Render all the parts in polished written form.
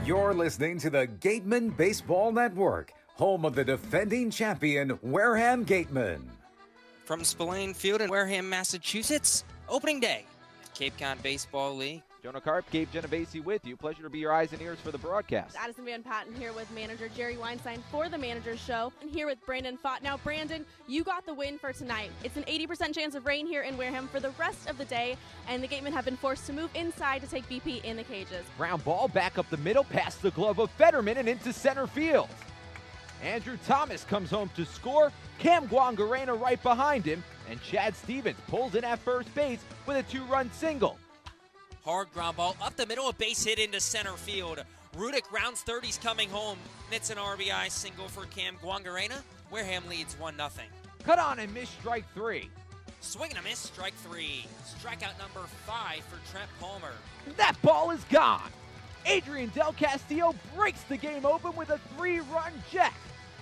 You're listening to the Gatemen Baseball Network, home of the defending champion Wareham Gatemen. From Spillane Field in Wareham, Massachusetts, opening day, Cape Cod Baseball League. Jonah Karp, Gabe, Genovesi with you. Pleasure to be your eyes and ears for the broadcast. Addison Van Patten here with manager Jerry Weinstein for the Manager's Show. And here with Brandon Fott. Now, Brandon, you got the win for tonight. It's an 80% chance of rain here in Wareham for the rest of the day, and the Gatemen have been forced to move inside to take BP in the cages. Ground ball back up the middle, past the glove of Fetterman and into center field. Andrew Thomas comes home to score. Cam Guangarena right behind him, and Chad Stevens pulls in at first base with a two-run single. Hard ground ball up the middle, a base hit into center field. Rudick rounds 30's coming home. Nits an RBI single for Cam Guangarena. Wareham leads 1-0. Cut on and miss, strike three. Swing and a miss, strike three. Strikeout number 5 for Trent Palmer. That ball is gone. Adrian Del Castillo breaks the game open with a 3-run jack.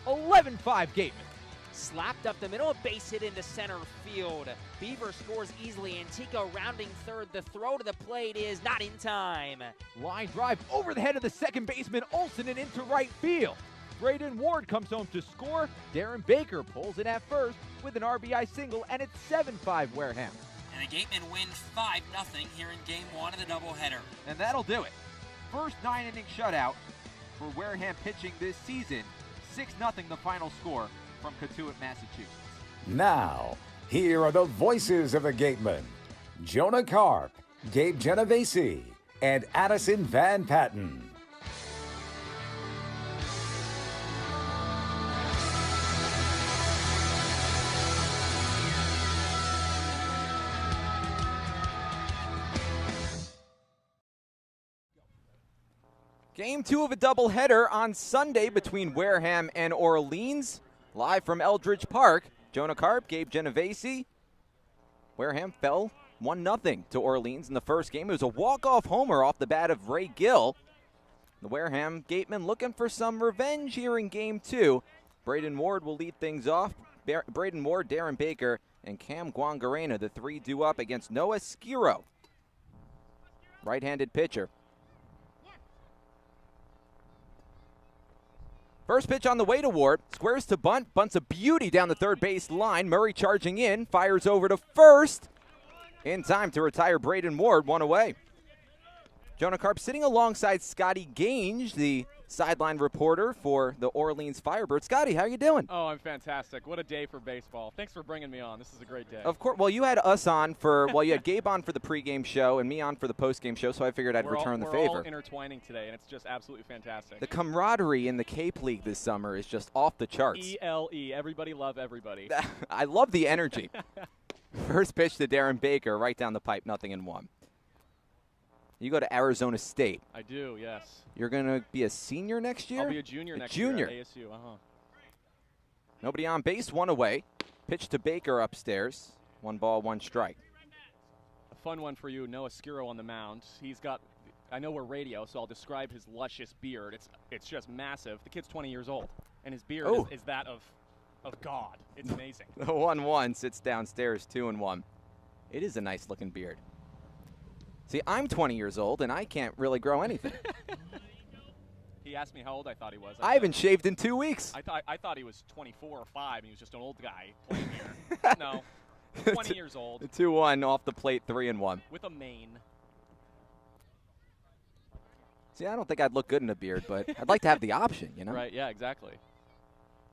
11-5 Gatemen. Slapped up the middle, a base hit into center field. Beaver scores easily. Antico rounding third. The throw to the plate is not in time. Line drive over the head of the second baseman Olsen and into right field. Braden Ward comes home to score. Darren Baker pulls in at first with an RBI single, and it's 7-5 Wareham. And the Gatemen win 5-0 here in Game 1 of the doubleheader. And that'll do it. First 9-inning shutout for Wareham pitching this season. 6-0 the final score from Cotuit, Massachusetts. Now, here are the voices of the Gatemen: Jonah Karp, Gabe Genovesi, and Addison Van Patten. Game 2 of a doubleheader on Sunday between Wareham and Orleans. Live from Eldredge Park, Jonah Karp, Gabe Genovesi. Wareham fell 1-0 to Orleans in the first game. It was a walk-off homer off the bat of Ray Gill. The Wareham Gatemen looking for some revenge here in Game 2. Braden Ward will lead things off. Braden Ward, Darren Baker, and Cam Guangarena, the three due up against Noah Skiro, right-handed pitcher. First pitch on the way to Ward. Squares to bunt. Bunts a beauty down the third base line. Murray charging in. Fires over to first. In time to retire Braden Ward. One away. Jonah Karp sitting alongside Scotty Gange, the sideline reporter for the Orleans Firebirds. Scotty, how you doing? Oh, I'm fantastic. What a day for baseball. Thanks for bringing me on. This is a great day. Of course. Well, you had us on for, well, you had Gabe on for the pregame show and me on for the postgame show, so I figured I'd return the favor. We're all intertwining today, and it's just absolutely fantastic. The camaraderie in the Cape League this summer is just off the charts. ELE. Everybody love everybody. I love the energy. First pitch to Darren Baker, right down the pipe, 0-1. You go to Arizona State. I do, yes. You're going to be a senior next year? I'll be a junior next year at ASU, Nobody on base, one away. Pitch to Baker upstairs. 1 ball, 1 strike. A fun one for you, Noah Skiro on the mound. He's got, I know we're radio, so I'll describe his luscious beard. It's just massive. The kid's 20 years old, and his beard is that of God. It's amazing. The 1-1 sits downstairs, 2-1. It is a nice-looking beard. See, I'm 20 years old, and I can't really grow anything. He asked me how old I thought he was. I haven't shaved in 2 weeks. I thought he was 24 or 5, and he was just an old guy playing here. No, 20 years old. 2-1 off the plate, 3-1. With a mane. See, I don't think I'd look good in a beard, but I'd like to have the option, you know? Right, yeah, exactly.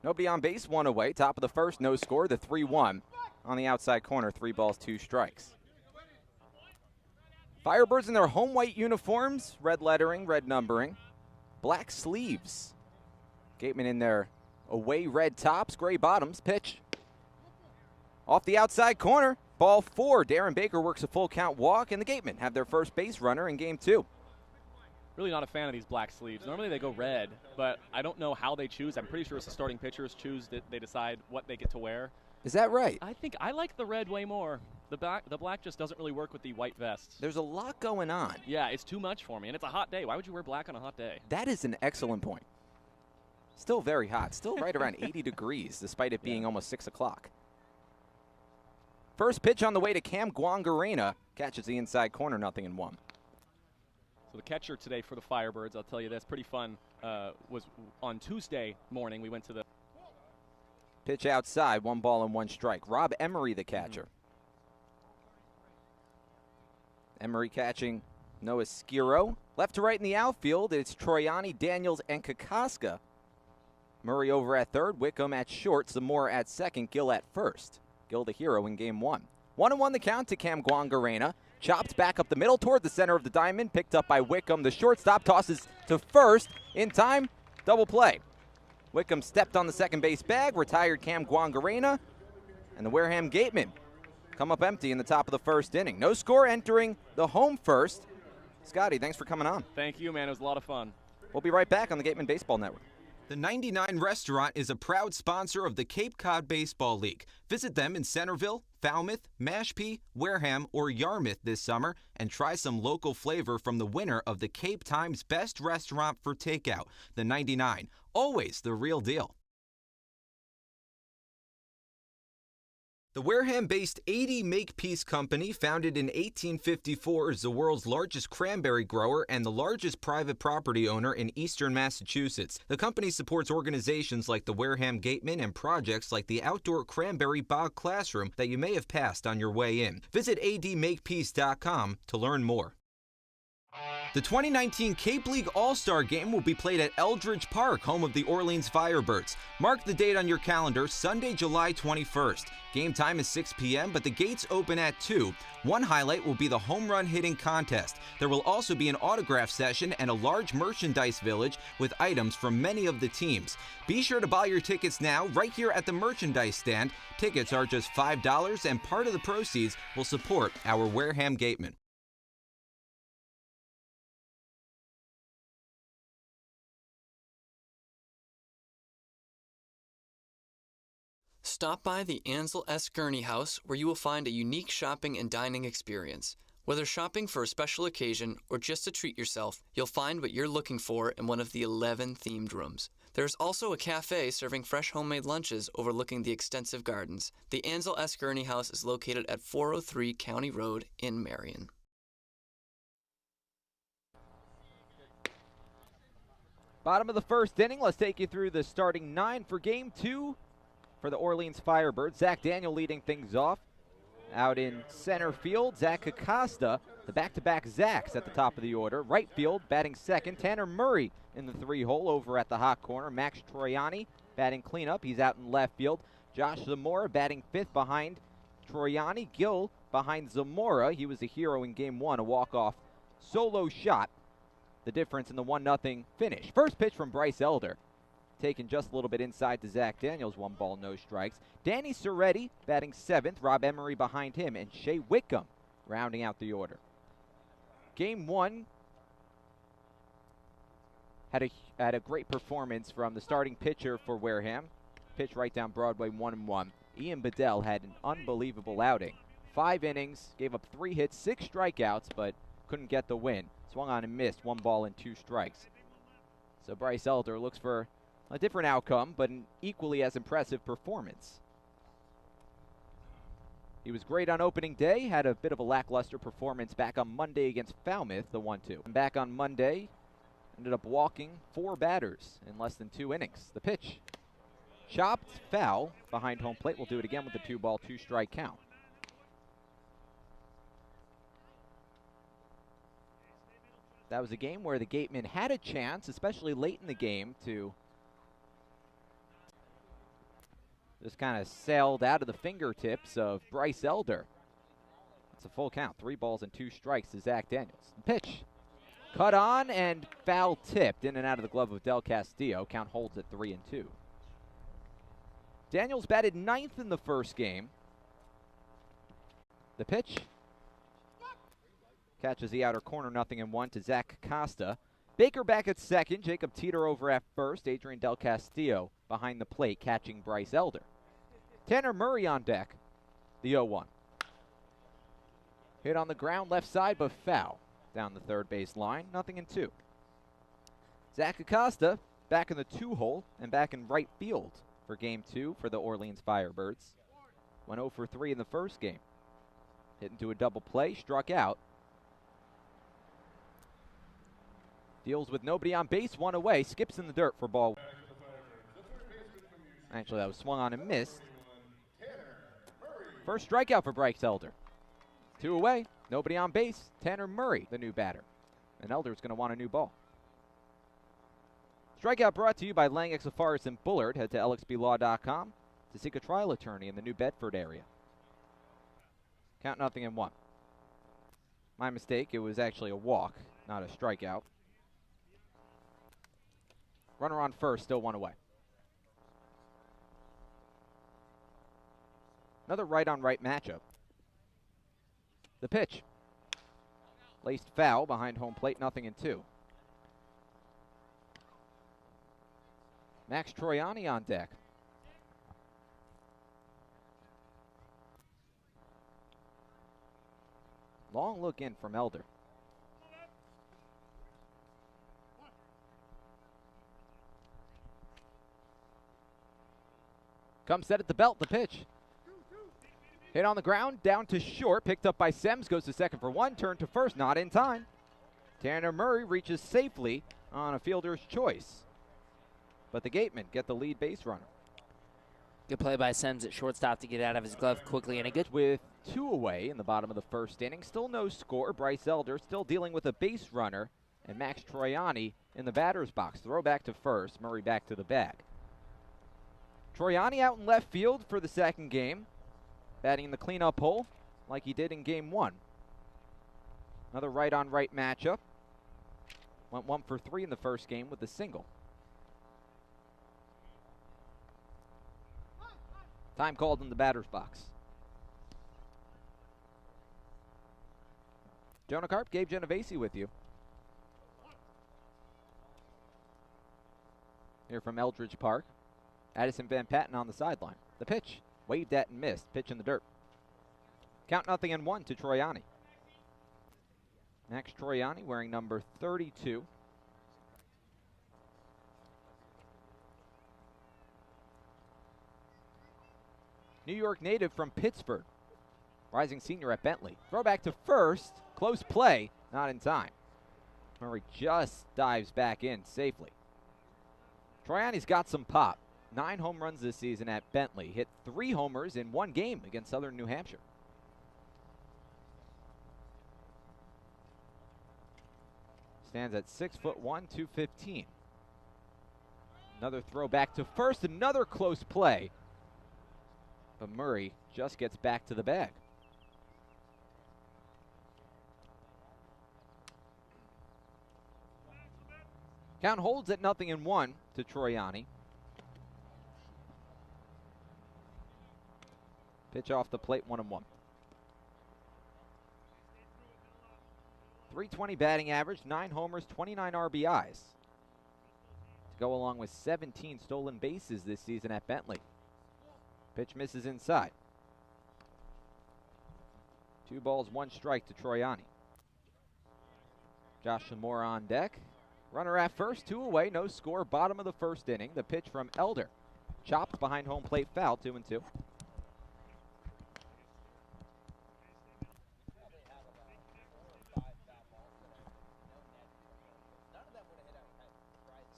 Nobody on base, 1 away. Top of the first, no score, the 3-1. On the outside corner, 3 balls, 2 strikes. Firebirds in their home white uniforms, red lettering, red numbering, black sleeves. Gatemen in their away red tops, gray bottoms. Pitch. Off the outside corner, ball 4. Darren Baker works a full count walk, and the Gatemen have their first base runner in Game 2. Really not a fan of these black sleeves. Normally they go red, but I don't know how they choose. I'm pretty sure it's the starting pitchers choose that they decide what they get to wear. Is that right? I think I like the red way more. The black just doesn't really work with the white vests. There's a lot going on. Yeah, it's too much for me, and it's a hot day. Why would you wear black on a hot day? That is an excellent point. Still very hot. Still right around 80 degrees, despite it being almost 6 o'clock. First pitch on the way to Cam Guangarena. Catches the inside corner, 0-1. So the catcher today for the Firebirds, I'll tell you this, pretty fun, was on Tuesday morning. We went to the pitch outside, 1 ball and 1 strike. Rob Emery, the catcher. Emery catching Noah Skiro. Left to right in the outfield, it's Troiani, Daniels, and Kokoska. Murray over at third, Wickham at short, Zamora at second, Gill at first. Gill the hero in game 1. 1-1 the count to Cam Guangarena. Chopped back up the middle toward the center of the diamond, picked up by Wickham. The shortstop tosses to first. In time, double play. Wickham stepped on the second base bag, retired Cam Guangarena, and the Wareham Gatemen come up empty in the top of the first inning. No score entering the home first. Scotty, thanks for coming on. Thank you, man. It was a lot of fun. We'll be right back on the Gatemen Baseball Network. The 99 Restaurant is a proud sponsor of the Cape Cod Baseball League. Visit them in Centerville, Falmouth, Mashpee, Wareham, or Yarmouth this summer and try some local flavor from the winner of the Cape Times Best Restaurant for Takeout, the 99. Always the real deal. The Wareham-based 80 Makepeace Company, founded in 1854, is the world's largest cranberry grower and the largest private property owner in eastern Massachusetts. The company supports organizations like the Wareham Gatemen and projects like the outdoor cranberry bog classroom that you may have passed on your way in. Visit admakepeace.com to learn more. The 2019 Cape League All-Star Game will be played at Eldredge Park, home of the Orleans Firebirds. Mark the date on your calendar, Sunday, July 21st. Game time is 6 p.m., but the gates open at 2. One highlight will be the home run hitting contest. There will also be an autograph session and a large merchandise village with items from many of the teams. Be sure to buy your tickets now right here at the merchandise stand. Tickets are just $5, and part of the proceeds will support our Wareham Gatemen. Stop by the Ansel Gurney House, where you will find a unique shopping and dining experience. Whether shopping for a special occasion or just to treat yourself, you'll find what you're looking for in one of the 11 themed rooms. There's also a cafe serving fresh homemade lunches overlooking the extensive gardens. The Ansel Gurney House is located at 403 County Road in Marion. Bottom of the first inning, let's take you through the starting 9 for game 2. For the Orleans Firebirds, Zach Daniel leading things off. Out in center field, Zach Acosta, the back-to-back Zachs at the top of the order. Right field, batting second, Tanner Murray in the 3-hole over at the hot corner. Max Troiani batting cleanup, he's out in left field. Josh Zamora batting 5th behind Troiani. Gill behind Zamora. He was a hero in game 1, a walk-off solo shot. The difference in the 1-0 finish. First pitch from Bryce Elder. Taken just a little bit inside to Zach Daniels, 1 ball, no strikes. Danny Soretti batting 7th, Rob Emery behind him, and Shea Wickham rounding out the order. Game 1 had a great performance from the starting pitcher for Wareham. Pitch right down Broadway, 1-1. Ian Bedell had an unbelievable outing. 5 innings, gave up 3 hits, 6 strikeouts, but couldn't get the win. Swung on and missed, 1 ball and 2 strikes. So Bryce Elder looks for a different outcome, but an equally as impressive performance. He was great on opening day, had a bit of a lackluster performance back on Monday against Falmouth, the 1-2. And back on Monday, ended up walking 4 batters in less than 2 innings. The pitch, chopped, foul, behind home plate. We'll do it again with the 2 ball, 2 strike count. That was a game where the Gatemen had a chance, especially late in the game, to just kind of sailed out of the fingertips of Bryce Elder. It's a full count, 3 balls and 2 strikes to Zach Daniels. Pitch, cut on and foul tipped in and out of the glove of Del Castillo. Count holds at 3-2. Daniels batted 9th in the first game. The pitch, catches the outer corner, 0-1 to Zach Costa. Baker back at second, Jacob Teeter over at first, Adrian Del Castillo behind the plate catching Bryce Elder. Tanner Murray on deck, the 0-1. Hit on the ground left side, but foul down the third base line, 0-2. Zach Acosta back in the 2-hole and back in right field for game 2 for the Orleans Firebirds. Went 0 for 3 in the first game. Hit into a double play, struck out. Deals with nobody on base, one away, skips in the dirt for ball. Actually, that was swung on and missed. First strikeout for Bryce Elder. 2 away, nobody on base. Tanner Murray, the new batter. And Elder's going to want a new ball. Strikeout brought to you by Lang Exafaris and Bullard. Head to lxblaw.com to seek a trial attorney in the New Bedford area. Count 0-1. My mistake, it was actually a walk, not a strikeout. Runner on first, still 1 away. Another right-on-right matchup. The pitch. Laced foul behind home plate, 0-2. Max Troiani on deck. Long look in from Elder. Comes set at the belt, the pitch. Hit on the ground, down to short, picked up by Sems, goes to second for 1, turn to first, not in time. Tanner Murray reaches safely on a fielder's choice. But the Gatemen get the lead base runner. Good play by Sems at shortstop to get out of his glove quickly, and a good with 2 away in the bottom of the first inning. Still no score. Bryce Elder still dealing with a base runner, and Max Troiani in the batter's box. Throw back to first, Murray back to the bag. Troiani out in left field for the second game, batting in the cleanup hole like he did in game 1. Another right-on-right matchup. Went 1 for 3 in the first game with a single. Time called in the batter's box. Jonah Karp, Gabe Genovesi with you. Here from Eldredge Park. Addison Van Patten on the sideline. The pitch, waved at and missed. Pitch in the dirt. Count 0-1 to Troiani. Max Troiani wearing number 32. New York native from Pittsburgh. Rising senior at Bentley. Throw back to first. Close play. Not in time. Murray just dives back in safely. Troiani's got some pop. 9 home runs this season at Bentley. Hit 3 homers in 1 game against Southern New Hampshire. Stands at 6'1", 215. Another throw back to first. Another close play. But Murray just gets back to the bag. Count holds at 0-1 to Troiani. Pitch off the plate, 1-1. 320 batting average, 9 homers, 29 RBIs. To go along with 17 stolen bases this season at Bentley. Pitch misses inside. 2 balls, 1 strike to Troiani. Josh Zamora on deck. Runner at first, 2 away, no score, bottom of the first inning. The pitch from Elder. Chopped behind home plate, foul, 2-2.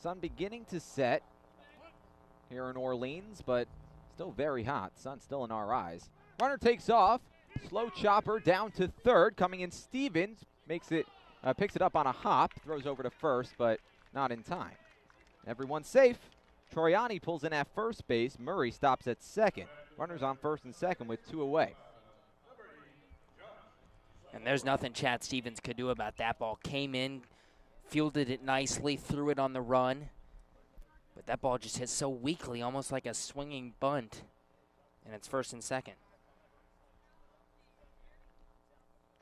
Sun beginning to set here in Orleans, but still very hot. Sun still in our eyes. Runner takes off. Slow chopper down to third. Coming in Stevens. Makes it, picks it up on a hop. Throws over to first, but not in time. Everyone's safe. Troiani pulls in at first base. Murray stops at second. Runners on first and second with 2 away. And there's nothing Chad Stevens could do about that ball. Came in, fielded it nicely, threw it on the run. But that ball just hit so weakly, almost like a swinging bunt. And it's first and second.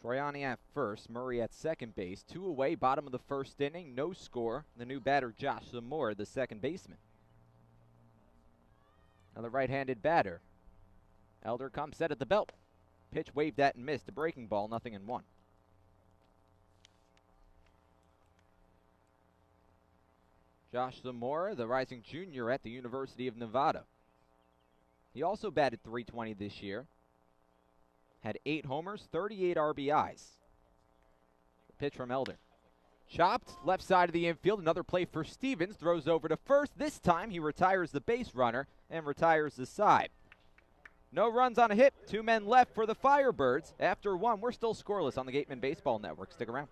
Troiani at first, Murray at second base. 2 away, bottom of the first inning, no score. The new batter, Josh Zamora, the second baseman. Another right-handed batter. Elder comes set at the belt. Pitch waved at and missed. A breaking ball, 0-1. Josh Zamora, the rising junior at the University of Nevada. He also batted .320 this year. Had 8 homers, 38 RBIs. The pitch from Elder. Chopped, left side of the infield, another play for Stevens, throws over to first. This time he retires the base runner and retires the side. No runs on a hit, 2 men left for the Firebirds. After 1, we're still scoreless on the Gatemen Baseball Network. Stick around.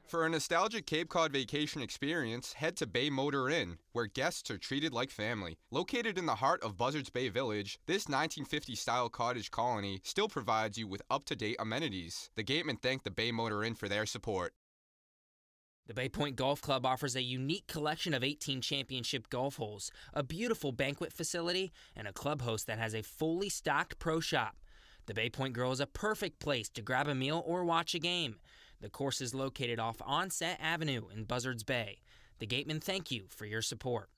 For a nostalgic Cape Cod vacation experience, head to Bay Motor Inn, where guests are treated like family. Located in the heart of Buzzards Bay Village, this 1950-style cottage colony still provides you with up-to-date amenities. The Gatemen thank the Bay Motor Inn for their support. The Bay Point Golf Club offers a unique collection of 18 championship golf holes, a beautiful banquet facility, and a club host that has a fully stocked pro shop. The Bay Point Grill is a perfect place to grab a meal or watch a game. The course is located off Onset Avenue in Buzzards Bay. The Gatemen thank you for your support.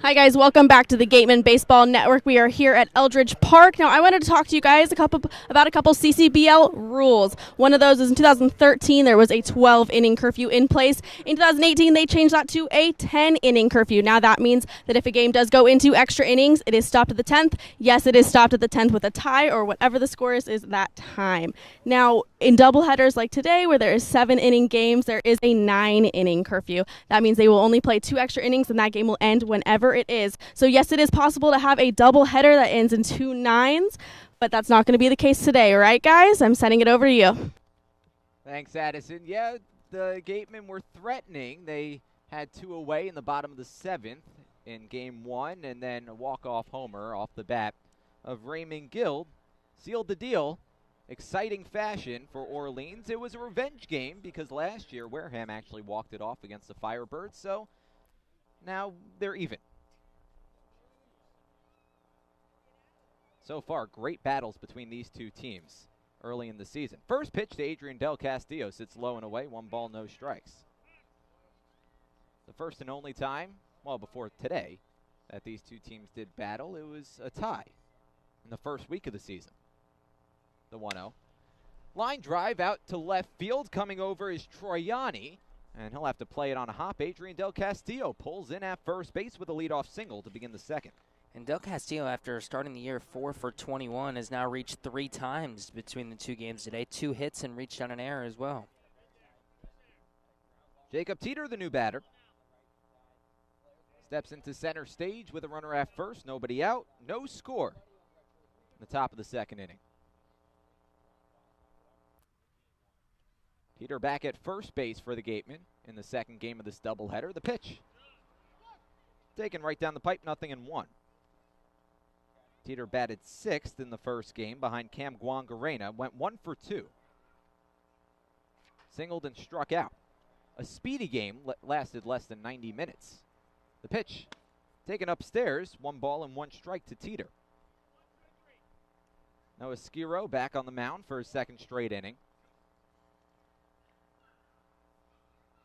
Hi guys, welcome back to the Gatemen Baseball Network. We are here at Eldredge Park. Now I wanted to talk to you guys about a couple CCBL rules. One of those is in 2013 there was a 12-inning curfew in place. In 2018 they changed that to a 10-inning curfew. Now that means that if a game does go into extra innings, it is stopped at the 10th. Yes, it is stopped at the 10th with a tie or whatever the score is that time. Now in doubleheaders like today where there is 7-inning games, there is a 9-inning curfew. That means they will only play 2 extra innings and that game will end whenever it is. So yes, it is possible to have a double header that ends in 2 9s, but that's not going to be the case today, right guys? I'm sending it over to you. Thanks, Addison. Yeah, the Gatemen were threatening. They had 2 away in the bottom of the 7th in game 1, and then a walk-off homer off the bat of Raymond Guild sealed the deal. Exciting fashion for Orleans. It was a revenge game because last year Wareham actually walked it off against the Firebirds, so now they're even. So far, great battles between these 2 teams early in the season. First pitch to Adrian Del Castillo sits low and away, 1 ball, no strikes. The first and only time, well, before today, that these 2 teams did battle, it was a tie in the first week of the season. The 1-0. Line drive out to left field. Coming over is Troiani, and he'll have to play it on a hop. Adrian Del Castillo pulls in at first base with a leadoff single to begin the second. And Del Castillo, after starting the year 4 for 21, has now reached 3 times between the 2 games today. 2 hits and reached on an error as well. Jacob Teeter, the new batter. Steps into center stage with a runner at first. Nobody out. No score in the top of the second inning. Teeter back at first base for the Gatemen in the second game of this doubleheader. The pitch taken right down the pipe, 0-1. Teeter batted 6th in the first game behind Cam Guangarena. Went 1 for 2. Singled and struck out. A speedy game lasted less than 90 minutes. The pitch taken upstairs, 1 ball and 1 strike to Teeter. Noah Skiro back on the mound for his 2nd straight inning.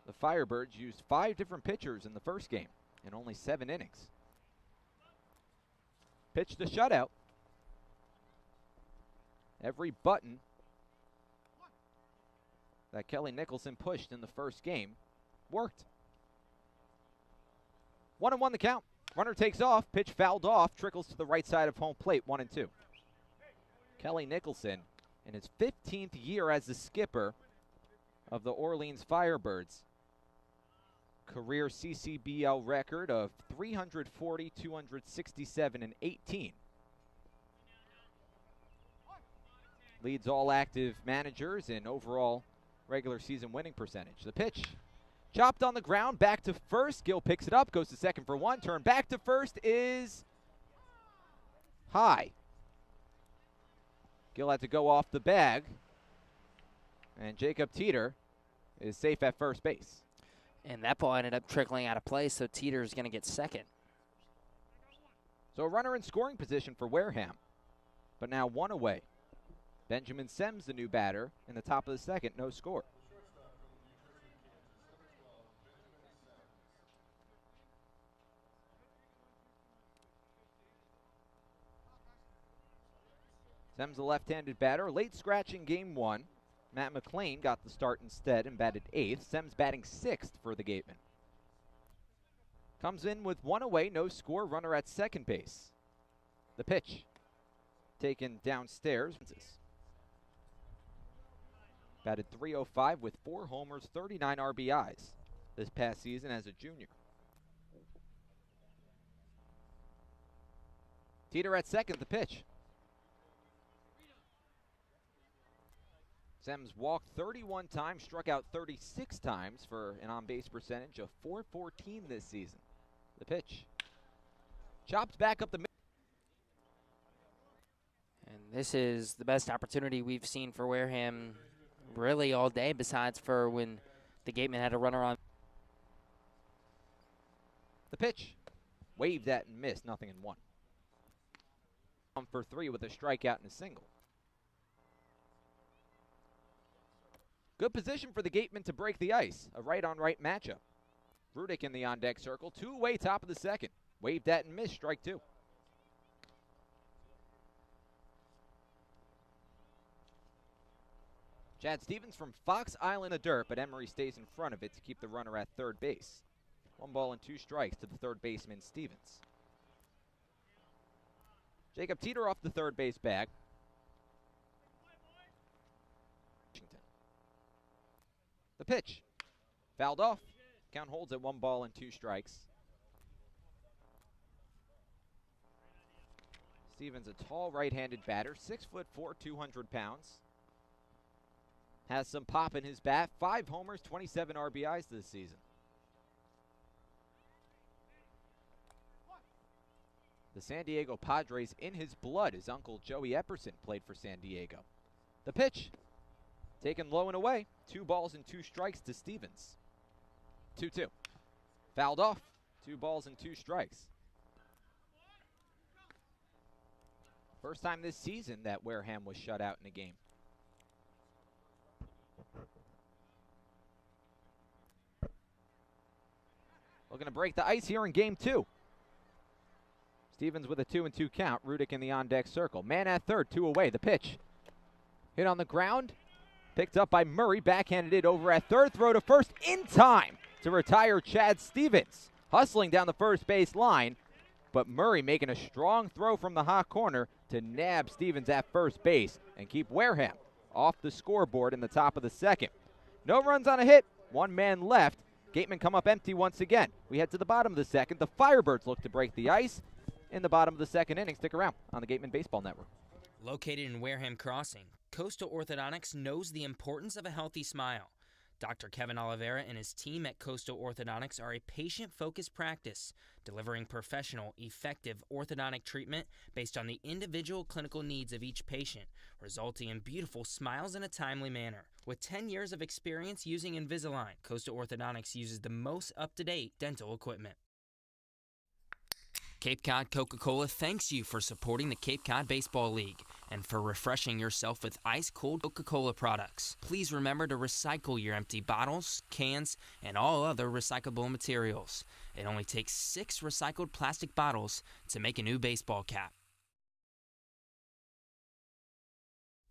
The Firebirds used 5 different pitchers in the first game in only 7 innings. Pitch to shutout. Every button that Kelly Nicholson pushed in the first game worked. 1-1 the count. Runner takes off. Pitch fouled off. Trickles to the right side of home plate. 1-2. Kelly Nicholson in his 15th year as the skipper of the Orleans Firebirds. Career CCBL record of 340, 267, and 18. Leads all active managers in overall regular season winning percentage. The pitch chopped on the ground, back to first. Gill picks it up, goes to second for 1. Turn back to first is high. Gill had to go off the bag, and Jacob Teeter is safe at first base. And that ball ended up trickling out of play, so Teeter's going to get second. So a runner in scoring position for Wareham, but now 1 away. Benjamin Semmes, the new batter, in the top of the second, no score. Semmes, the left-handed batter, late scratch in game 1. Matt McLean got the start instead and batted 8th. Semmes batting 6th for the Gatemen. Comes in with 1 away, no score, runner at second base. The pitch taken downstairs. Batted .305 with 4 homers, 39 RBIs this past season as a junior. Teeter at second, the pitch. Sem's walked 31 times, struck out 36 times for an on-base percentage of .414 this season. The pitch. Chopped back up the middle. And this is the best opportunity we've seen for Wareham really all day, besides for when the Gatemen had a runner on. The pitch. Waved at and missed, nothing in one. On for 3 with a strikeout and a single. Good position for the Gatemen to break the ice. A right-on-right matchup. Rudick in the on-deck circle. 2-away top of the second. Waved at and missed. Strike 2. Chad Stevens from Fox Island of dirt, but Emery stays in front of it to keep the runner at third base. 1 ball and 2 strikes to the third baseman, Stevens. Jacob Teeter off the third base bag. The pitch. Fouled off. Count holds at 1 ball and 2 strikes. Stevens, a tall right-handed batter, 6'4", 200 pounds. Has some pop in his bat. 5 homers, 27 RBIs this season. The San Diego Padres in his blood. His uncle Joey Epperson played for San Diego. The pitch. Taken low and away. 2 balls and 2 strikes to Stevens. 2-2. Fouled off. 2 balls and 2 strikes. First time this season that Wareham was shut out in a game. Looking to break the ice here in game 2. Stevens with a 2-2 count. Rudick in the on-deck circle. Man at third, 2 away. The pitch. Hit on the ground. Picked up by Murray. Backhanded it over at third. Throw to first in time to retire Chad Stevens. Hustling down the first base line. But Murray making a strong throw from the hot corner to nab Stevens at first base and keep Wareham off the scoreboard in the top of the second. No runs on a hit. 1 man left. Gatemen come up empty once again. We head to the bottom of the second. The Firebirds look to break the ice in the bottom of the second inning. Stick around on the Gatemen Baseball Network. Located in Wareham Crossing, Coastal Orthodontics knows the importance of a healthy smile. Dr. Kevin Oliveira and his team at Coastal Orthodontics are a patient-focused practice, delivering professional, effective orthodontic treatment based on the individual clinical needs of each patient, resulting in beautiful smiles in a timely manner. With 10 years of experience using Invisalign, Coastal Orthodontics uses the most up-to-date dental equipment. Cape Cod Coca-Cola thanks you for supporting the Cape Cod Baseball League and for refreshing yourself with ice-cold Coca-Cola products. Please remember to recycle your empty bottles, cans, and all other recyclable materials. It only takes 6 recycled plastic bottles to make a new baseball cap.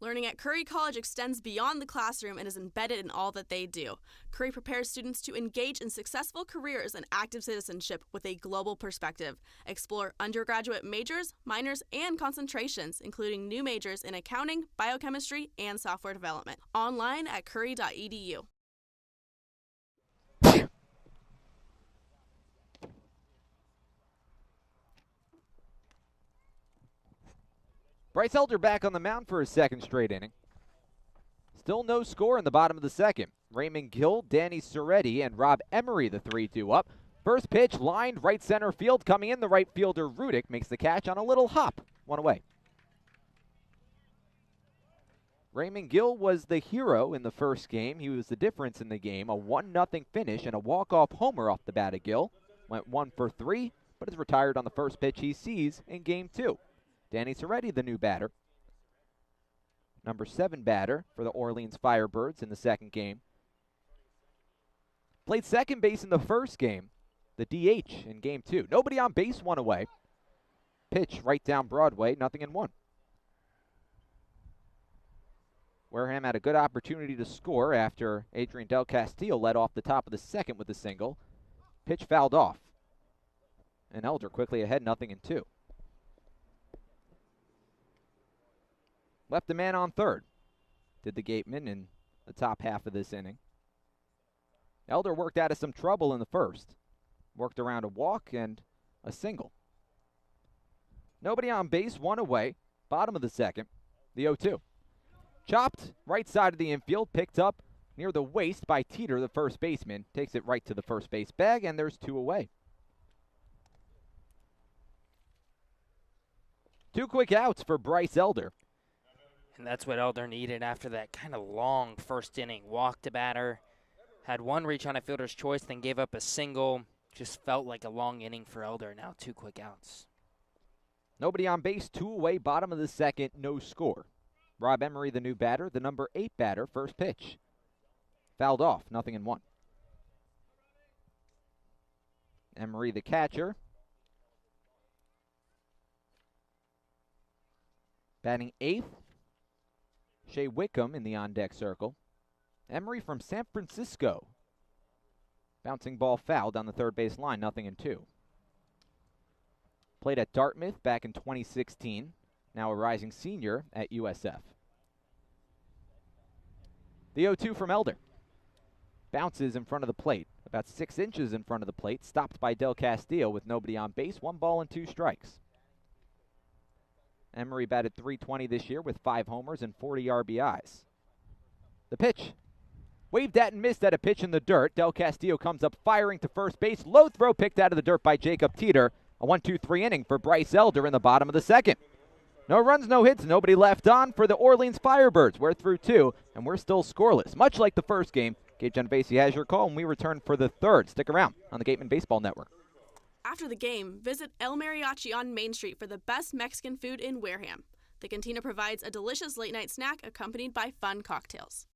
Learning at Curry College extends beyond the classroom and is embedded in all that they do. Curry prepares students to engage in successful careers and active citizenship with a global perspective. Explore undergraduate majors, minors, and concentrations, including new majors in accounting, biochemistry, and software development. Online at curry.edu. Bryce Elder back on the mound for his second straight inning. Still no score in the bottom of the second. Raymond Gill, Danny Soretti, and Rob Emery, the 3-2 up. First pitch lined right center field. Coming in, the right fielder Rudick makes the catch on a little hop. 1 away. Raymond Gill was the hero in the first game. He was the difference in the game. A 1-0 finish and a walk-off homer off the bat of Gill. Went 1 for 3, but is retired on the first pitch he sees in game 2. Danny Soretti, the new batter. Number 7 batter for the Orleans Firebirds in the second game. Played second base in the first game. The DH in game 2. Nobody on base, 1 away. Pitch right down Broadway, 0-1. Wareham had a good opportunity to score after Adrian Del Castillo led off the top of the second with a single. Pitch fouled off. And Elder quickly ahead, 0-2. Left a man on third, did the Gatemen, and the top half of this inning. Elder worked out of some trouble in the first. Worked around a walk and a single. Nobody on base, one away. Bottom of the second, the 0-2. Chopped right side of the infield, picked up near the waist by Teeter, the first baseman. Takes it right to the first base bag, and there's 2 away. 2 quick outs for Bryce Elder. And that's what Elder needed after that kind of long first inning. Walked a batter, had 1 reach on a fielder's choice, then gave up a single. Just felt like a long inning for Elder. Now 2 quick outs. Nobody on base, 2 away, bottom of the second, no score. Rob Emery, the new batter, the number 8 batter, first pitch. Fouled off, 0-1. Emery, the catcher. Batting 8th, Shea Wickham in the on-deck circle. Emery from San Francisco. Bouncing ball foul down the third base line, 0-2. Played at Dartmouth back in 2016. Now a rising senior at USF. The 0-2 from Elder. Bounces in front of the plate. About 6 inches in front of the plate. Stopped by Del Castillo with nobody on base. 1 ball and 2 strikes. Emery batted .320 this year with 5 homers and 40 RBIs. The pitch. Waved at and missed at a pitch in the dirt. Del Castillo comes up firing to first base. Low throw picked out of the dirt by Jacob Teeter. A 1-2-3 inning for Bryce Elder in the bottom of the second. No runs, no hits, nobody left on for the Orleans Firebirds. We're through 2, and we're still scoreless. Much like the first game, Gabe Genovesi has your call, and we return for the third. Stick around on the Gatemen Baseball Network. After the game, visit El Mariachi on Main Street for the best Mexican food in Wareham. The cantina provides a delicious late-night snack accompanied by fun cocktails.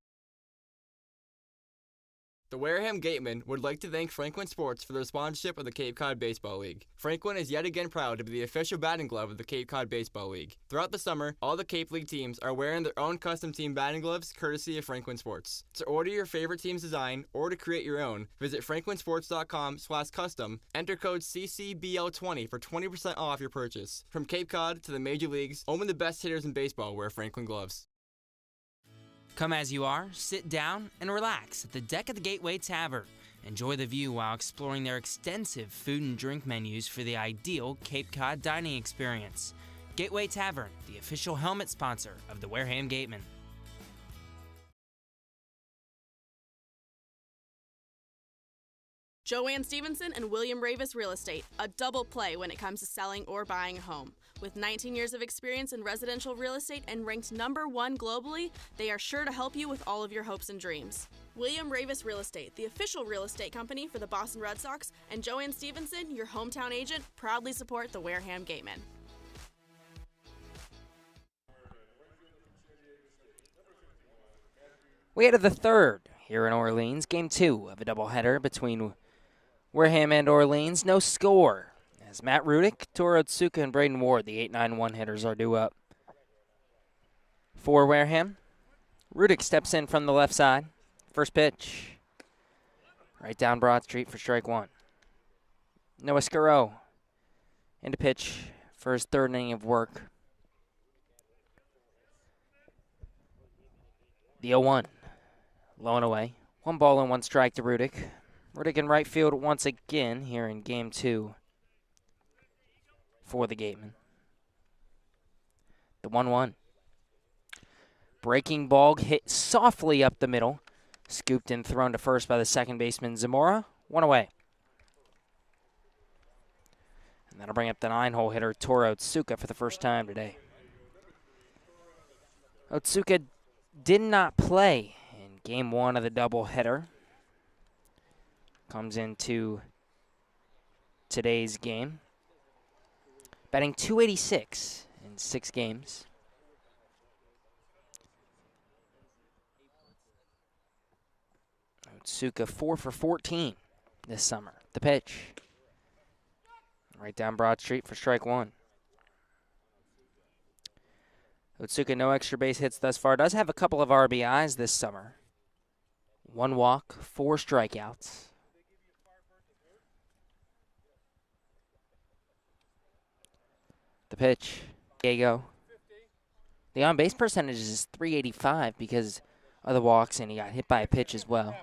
The Wareham Gatemen would like to thank Franklin Sports for their sponsorship of the Cape Cod Baseball League. Franklin is yet again proud to be the official batting glove of the Cape Cod Baseball League. Throughout the summer, all the Cape League teams are wearing their own custom team batting gloves courtesy of Franklin Sports. To order your favorite team's design or to create your own, visit franklinsports.com/custom, enter code CCBL20 for 20% off your purchase. From Cape Cod to the major leagues, only the best hitters in baseball wear Franklin gloves. Come as you are, sit down, and relax at the deck of the Gateway Tavern. Enjoy the view while exploring their extensive food and drink menus for the ideal Cape Cod dining experience. Gateway Tavern, the official helmet sponsor of the Wareham Gatemen. Joanne Stevenson and William Ravis Real Estate, a double play when it comes to selling or buying a home. With 19 years of experience in residential real estate and ranked #1 globally, they are sure to help you with all of your hopes and dreams. William Ravis Real Estate, the official real estate company for the Boston Red Sox, and Joanne Stevenson, your hometown agent, proudly support the Wareham Gatemen. We head to the third here in Orleans. Game 2 of a doubleheader between Wareham and Orleans. No score, as Matt Rudick, Toro Otsuka, and Braden Ward, the 8-9-1 hitters, are due up. For Wareham, Rudick steps in from the left side. First pitch, right down Broad Street for strike 1. Noah Scuro into pitch for his third inning of work. The 0-1, low and away. 1 ball and 1 strike to Rudick. Rudick in right field once again here in Game 2 for the Gatemen. The 1-1. Breaking ball hit softly up the middle. Scooped and thrown to first by the second baseman Zamora. 1 away. And that'll bring up the 9-hole hitter Toro Otsuka for the first time today. Otsuka did not play in Game 1 of the doubleheader. Comes into today's game. Batting .286 in 6 games. Otsuka 4 for 14 this summer. The pitch. Right down Broad Street for strike 1. Otsuka, no extra base hits thus far. Does have a couple of RBIs this summer. 1 walk, 4 strikeouts. The pitch, Diego. The on-base percentage is .385 because of the walks, and he got hit by a pitch as well.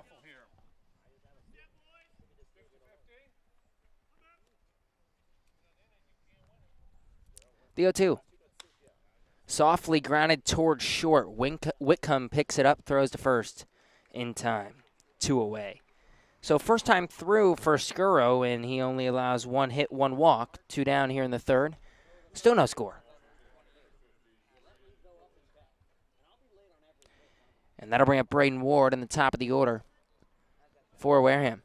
The 0-2. Softly grounded towards short. Whitcomb picks it up, throws to first in time. 2 away. So first time through for Skuro, and he only allows 1 hit, 1 walk. 2 down here in the third. Still no score. And that'll bring up Braden Ward in the top of the order for Wareham.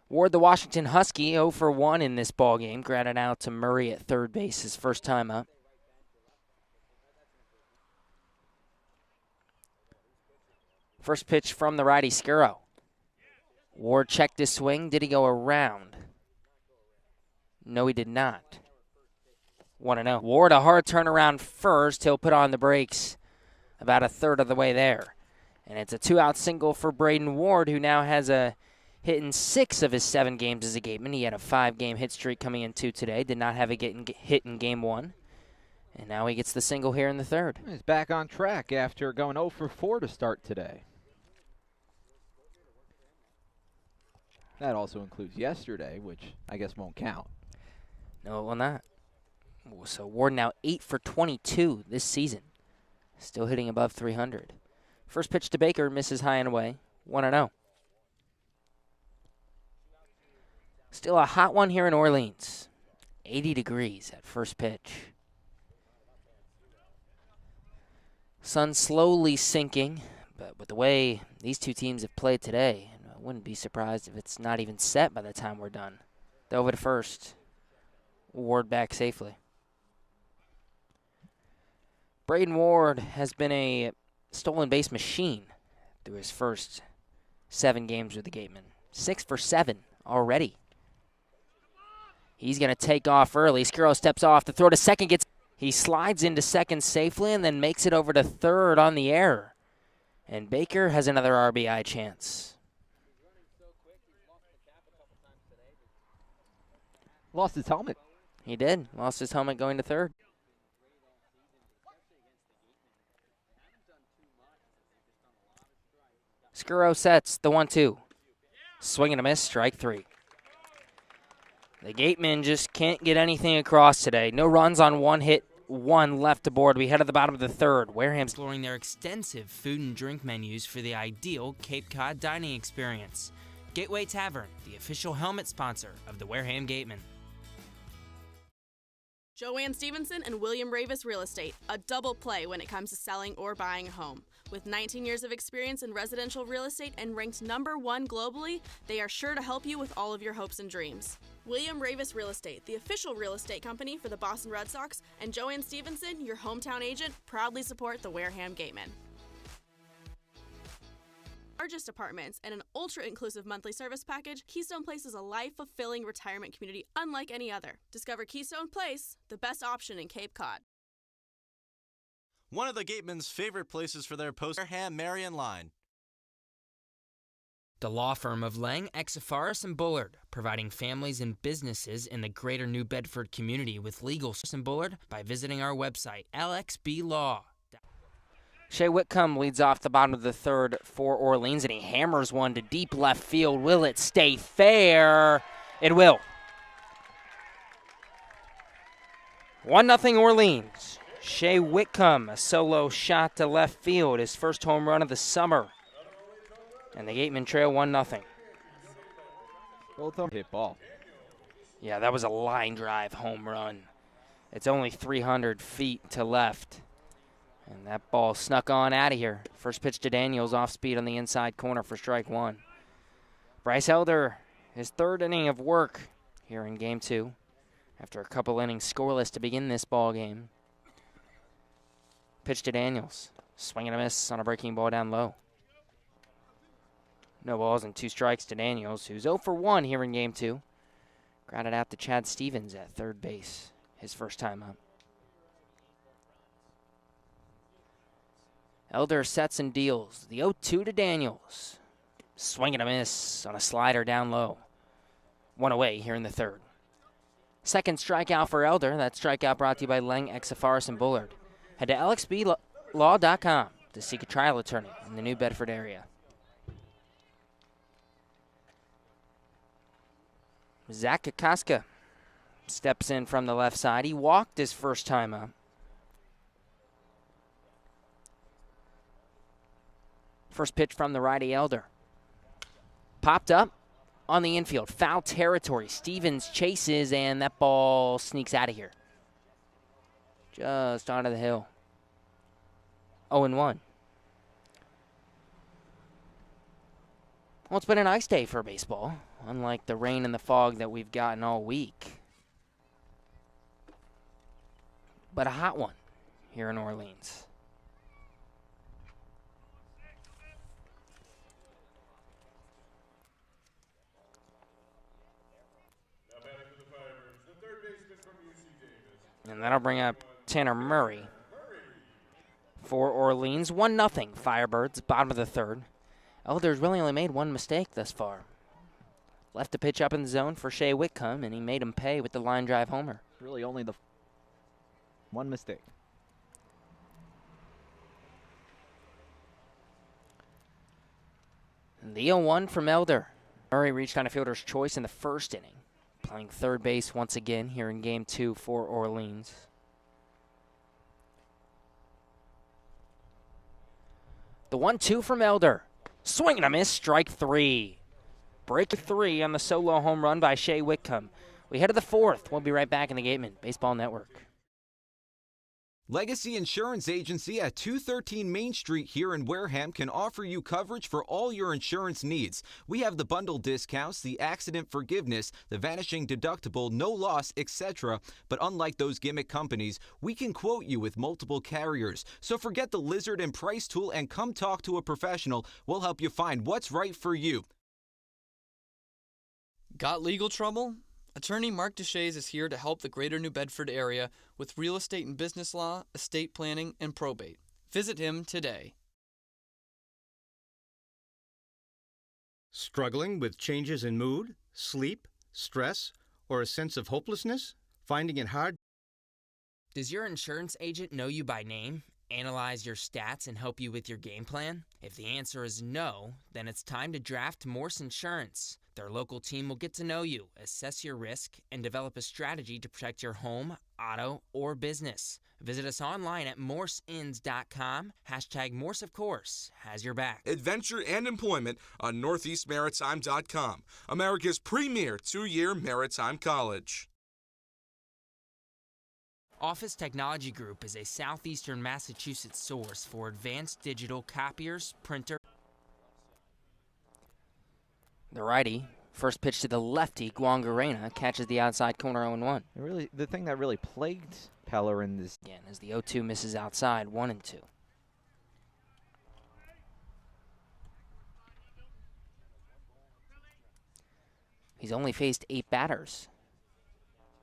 Ward, the Washington Husky, 0 for 1 in this ballgame. Grounded out to Murray at third base, his first time up. First pitch from the righty, Skuro. Ward checked his swing. Did he go around? No, he did not. 1-0. Ward, a hard turnaround first. He'll put on the brakes about a third of the way there. And it's a 2-out single for Braden Ward, who now has a hit in 6 of his 7 games as a Gateman. He had a 5-game hit streak coming into today. Did not have a hit in game 1. And now he gets the single here in the third. He's back on track after going 0 for 4 to start today. That also includes yesterday, which I guess won't count. No, it will not. So Ward now 8 for 22 this season. Still hitting above 300. First pitch to Baker, misses high and away. 1-0. Still a hot one here in Orleans. 80 degrees at first pitch. Sun slowly sinking, but with the way these two teams have played today, I wouldn't be surprised if it's not even set by the time we're done. Over to first. Ward back safely. Braden Ward has been a stolen base machine through his first 7 games with the Gatemen. 6 for 7 already. He's going to take off early. Skuro steps off. The throw to second he slides into second safely and then makes it over to third on the air. And Baker has another RBI chance. Lost his helmet. He did. Lost his helmet going to third. Skuro sets the 1-2. Swing and a miss, strike 3. The Gatemen just can't get anything across today. No runs on 1 hit, 1 left to board. We head to the bottom of the third. Wareham's exploring their extensive food and drink menus for the ideal Cape Cod dining experience. Gateway Tavern, the official helmet sponsor of the Wareham Gatemen. Joanne Stevenson and William Ravis Real Estate, a double play when it comes to selling or buying a home. With 19 years of experience in residential real estate and ranked #1 globally, they are sure to help you with all of your hopes and dreams. William Ravis Real Estate, the official real estate company for the Boston Red Sox, and Joanne Stevenson, your hometown agent, proudly support the Wareham Gatemen. Largest apartments and an ultra-inclusive monthly service package, Keystone Place is a life-fulfilling retirement community unlike any other. Discover Keystone Place, the best option in Cape Cod. One of the Gatemen's favorite places for their Wareham Marion line. The law firm of Lang, Exafaris, and Bullard, providing families and businesses in the greater New Bedford community with legal service in Bullard by visiting our website, lxblaw. Shea Whitcomb leads off the bottom of the third for Orleans, and he hammers one to deep left field. Will it stay fair? It will. 1-0 Orleans. Shea Whitcomb, a solo shot to left field, his first home run of the summer. And the Gatemen trail 1-0. Both of them hit ball. Yeah, that was a line drive home run. It's only 300 feet to left. And that ball snuck on out of here. First pitch to Daniels, off speed on the inside corner for strike 1. Bryce Elder, his third inning of work here in game 2. After a couple innings scoreless to begin this ball game. Pitch to Daniels. Swing and a miss on a breaking ball down low. No balls and 2 strikes to Daniels, who's 0 for 1 here in game 2. Grounded out to Chad Stevens at third base, his first time up. Elder sets and deals. The 0-2 to Daniels. Swing and a miss on a slider down low. 1 away here in the third. Second strikeout for Elder. That strikeout brought to you by Lang, Exafaris, and Bullard. Head to lxblaw.com to seek a trial attorney in the New Bedford area. Zach Kokoska steps in from the left side. He walked his first time up. First pitch from the righty Elder. Popped up on the infield. Foul territory. Stevens chases, and that ball sneaks out of here. Just onto the hill. 0-1. Well, it's been a nice day for baseball, unlike the rain and the fog that we've gotten all week. But a hot one here in Orleans. And that'll bring up Tanner Murray for Orleans. 1-0 Firebirds, bottom of the third. Elder's really only made one mistake thus far. Left the pitch up in the zone for Shea Whitcomb, and he made him pay with the line drive homer. Really only the one mistake. And the 0-1 from Elder. Murray reached on a fielder's choice in the first inning, playing third base once again here in Game 2 for Orleans. The 1-2 from Elder. Swing and a miss, strike 3. Break 3 on the solo home run by Shea Whitcomb. We head to the fourth. We'll be right back in the Gatemen Baseball Network. Legacy Insurance Agency at 213 Main Street here in Wareham can offer you coverage for all your insurance needs. We have the bundle discounts, the accident forgiveness, the vanishing deductible, no loss, etc. But unlike those gimmick companies, we can quote you with multiple carriers. So forget the lizard and price tool and come talk to a professional. We'll help you find what's right for you. Got legal trouble? Attorney Mark Deshays is here to help the greater New Bedford area with real estate and business law, estate planning, and probate. Visit him today. Struggling with changes in mood, sleep, stress, or a sense of hopelessness? Finding it hard? Does your insurance agent know you by name, analyze your stats, and help you with your game plan? If the answer is no, then it's time to draft Morse Insurance. Their local team will get to know you, assess your risk, and develop a strategy to protect your home, auto, or business. Visit us online at morseins.com. Hashtag Morse, of course, has your back. Adventure and employment on northeastmaritime.com, America's premier two-year maritime college. Office Technology Group is a southeastern Massachusetts source for advanced digital copiers, printer. The righty, first pitch to the lefty, Guangarena, catches the outside corner 0-1. The thing that really plagued Peller in this. Again, as the 0-2 misses outside, 1-2. He's only faced 8 batters.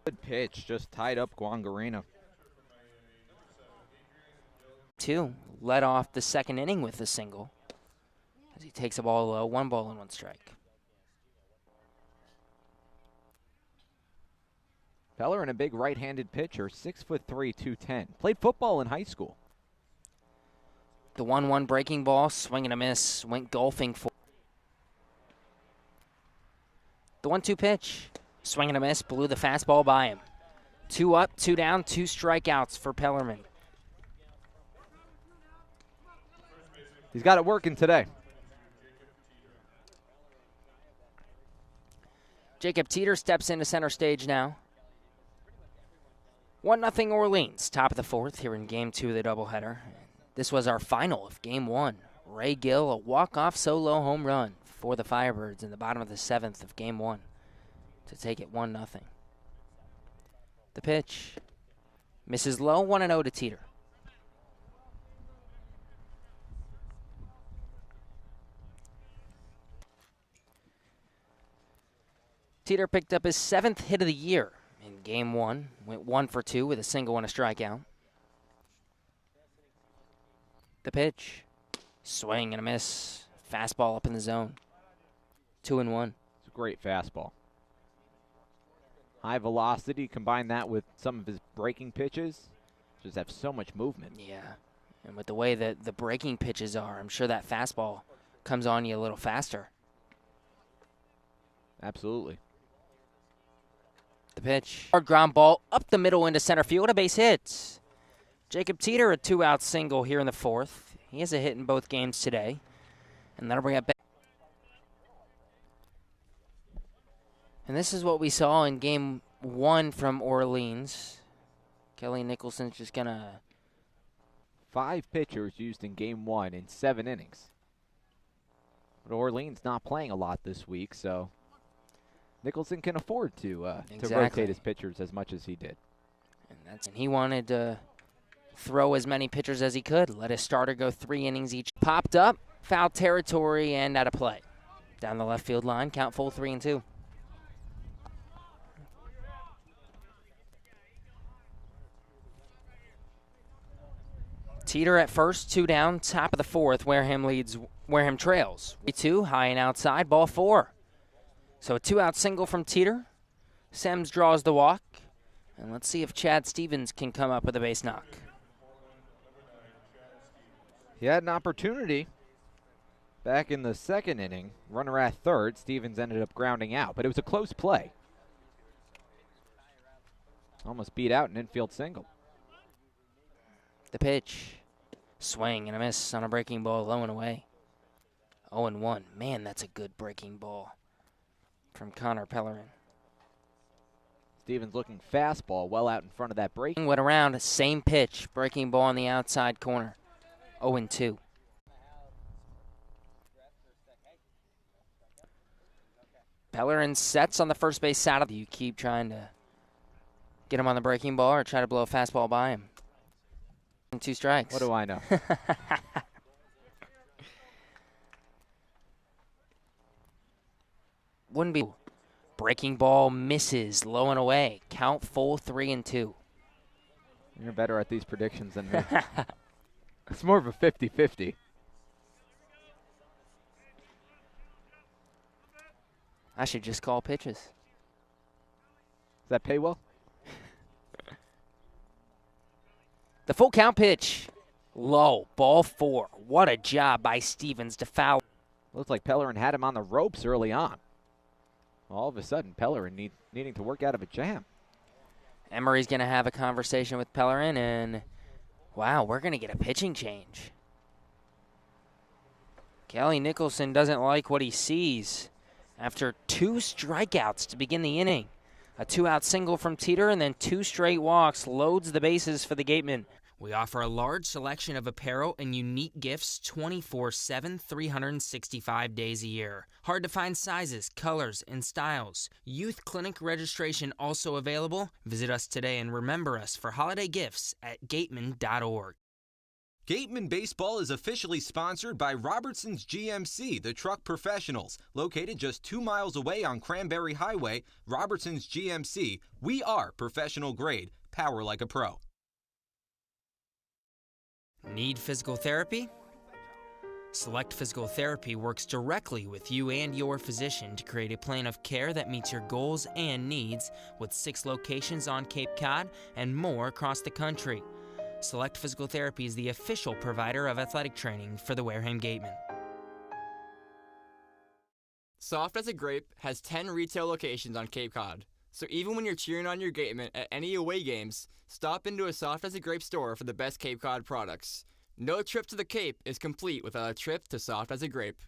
Good pitch, just tied up Guangarena. 2 led off the second inning with a single as he takes a ball low, 1 ball and 1 strike. Peller, a big right-handed pitcher, 6'3", 210. Played football in high school. The 1-1 breaking ball, swing and a miss, went golfing for. The 1-2 pitch, swing and a miss, blew the fastball by him. 2 up, 2 down, 2 strikeouts for Pellerman. He's got it working today. Jacob Teeter steps into center stage now. 1-0 Orleans, top of the fourth here in Game 2 of the doubleheader. This was our final of Game 1. Ray Gill, a walk-off solo home run for the Firebirds in the bottom of the 7th of Game 1 to take it 1-0. The pitch misses low, 1-0 to Teeter. Teeter picked up his 7th hit of the year in Game 1. Went 1 for 2 with a single and a strikeout. The pitch. Swing and a miss. Fastball up in the zone. 2-1. It's a great fastball. High velocity, combine that with some of his breaking pitches. Just have so much movement. Yeah. And with the way that the breaking pitches are, I'm sure that fastball comes on you a little faster. Absolutely. The pitch. Hard ground ball up the middle into center field. A base hit. Jacob Teeter, a 2-out single here in the fourth. He has a hit in both games today. And that'll bring up back. And this is what we saw in game 1 from Orleans. Kelly Nicholson's just going to... 5 pitchers used in game 1 in 7 innings. But Orleans not playing a lot this week, so Nicholson can afford to rotate his pitchers as much as he did. And he wanted to throw as many pitchers as he could. Let his starter go 3 innings each. Popped up, foul territory, and out of play. Down the left field line, count full 3-2. Teeter at first, 2 down, top of the fourth. Wareham trails. 3-2, high and outside, ball 4. So a 2-out single from Teeter. Sems draws the walk. And let's see if Chad Stevens can come up with a base knock. He had an opportunity back in the 2nd inning. Runner at third. Stevens ended up grounding out, but it was a close play. Almost beat out an infield single. The pitch. Swing and a miss on a breaking ball, low and away. 0-1. Man, that's a good breaking ball from Connor Pellerin. Stevens looking fastball well out in front of that break. Went around, same pitch, breaking ball on the outside corner. 0-2. Pellerin sets on the first base saddle. You keep trying to get him on the breaking ball or try to blow a fastball by him. 2 strikes. What do I know? Wouldn't be. Breaking ball misses, low and away. Count full 3-2. You're better at these predictions than me. It's more of a 50-50. I should just call pitches. Does that pay well? The full count pitch. Low. Ball 4. What a job by Stevens to foul. Looks like Pellerin had him on the ropes early on. All of a sudden, Pellerin needing to work out of a jam. Emery's going to have a conversation with Pellerin, and wow, we're going to get a pitching change. Kelly Nicholson doesn't like what he sees after 2 strikeouts to begin the inning. A 2-out single from Teeter and then 2 straight walks loads the bases for the Gatemen. We offer a large selection of apparel and unique gifts 24/7, 365 days a year. Hard to find sizes, colors, and styles. Youth clinic registration also available. Visit us today and remember us for holiday gifts at gatemen.org. Gatemen Baseball is officially sponsored by Robertson's GMC, the truck professionals. Located just 2 miles away on Cranberry Highway, Robertson's GMC, we are professional grade, power like a pro. Need physical therapy? Select Physical Therapy works directly with you and your physician to create a plan of care that meets your goals and needs with 6 locations on Cape Cod and more across the country. Select Physical Therapy is the official provider of athletic training for the Wareham Gatemen. Soft as a Grape has 10 retail locations on Cape Cod. So even when you're cheering on your Gatemen at any away games, stop into a Soft as a Grape store for the best Cape Cod products. No trip to the Cape is complete without a trip to Soft as a Grape.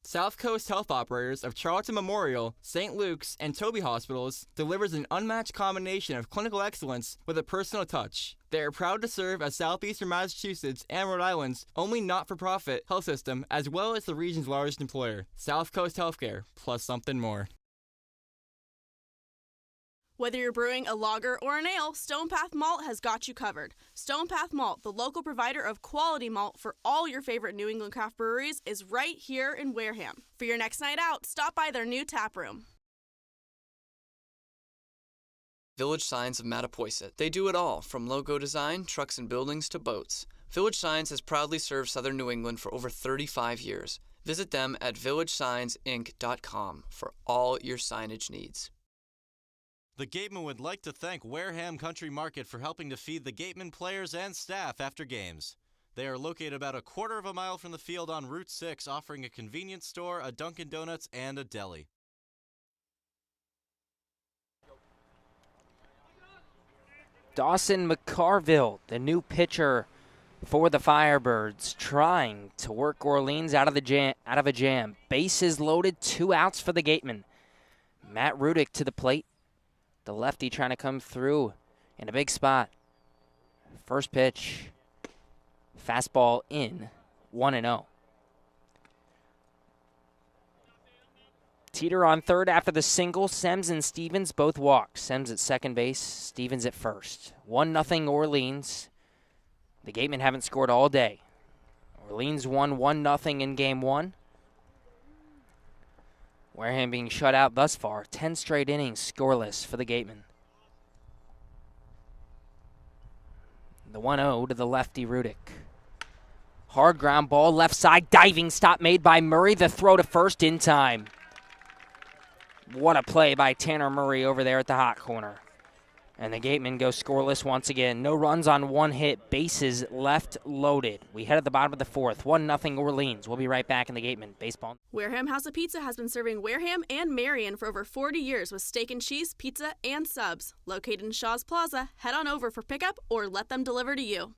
South Coast Health Operators of Charlton Memorial, St. Luke's, and Toby Hospitals delivers an unmatched combination of clinical excellence with a personal touch. They are proud to serve as Southeastern Massachusetts and Rhode Island's only not-for-profit health system, as well as the region's largest employer. South Coast Healthcare, plus something more. Whether you're brewing a lager or an ale, Stone Path Malt has got you covered. Stone Path Malt, the local provider of quality malt for all your favorite New England craft breweries, is right here in Wareham. For your next night out, stop by their new tap room. Village Signs of Mattapoisett. They do it all, from logo design, trucks and buildings, to boats. Village Signs has proudly served Southern New England for over 35 years. Visit them at villagesigns.inc.com for all your signage needs. The Gatemen would like to thank Wareham Country Market for helping to feed the Gatemen players and staff after games. They are located about a quarter of a mile from the field on Route 6, offering a convenience store, a Dunkin' Donuts, and a deli. Dawson McCarville, the new pitcher for the Firebirds, trying to work Orleans out of a jam. Bases loaded, 2 outs for the Gatemen. Matt Rudick to the plate. The lefty trying to come through in a big spot. First pitch, fastball in, 1-0. Teeter on third after the single. Semmes and Stevens both walked. Semmes at second base, Stevens at first. 1-0 Orleans. The Gatemen haven't scored all day. Orleans won 1-0 in game 1. Wareham being shut out thus far. 10 straight innings scoreless for the Gatemen. The 1-0 to the lefty Rudick. Hard ground ball, left side, diving stop made by Murray. The throw to first in time. What a play by Tanner Murray over there at the hot corner. And the Gatemen go scoreless once again. No runs on 1 hit, bases left loaded. We head at the bottom of the 4th, 1-0 Orleans. We'll be right back in the Gatemen Baseball. Wareham House of Pizza has been serving Wareham and Marion for over 40 years with steak and cheese, pizza, and subs. Located in Shaw's Plaza, head on over for pickup or let them deliver to you.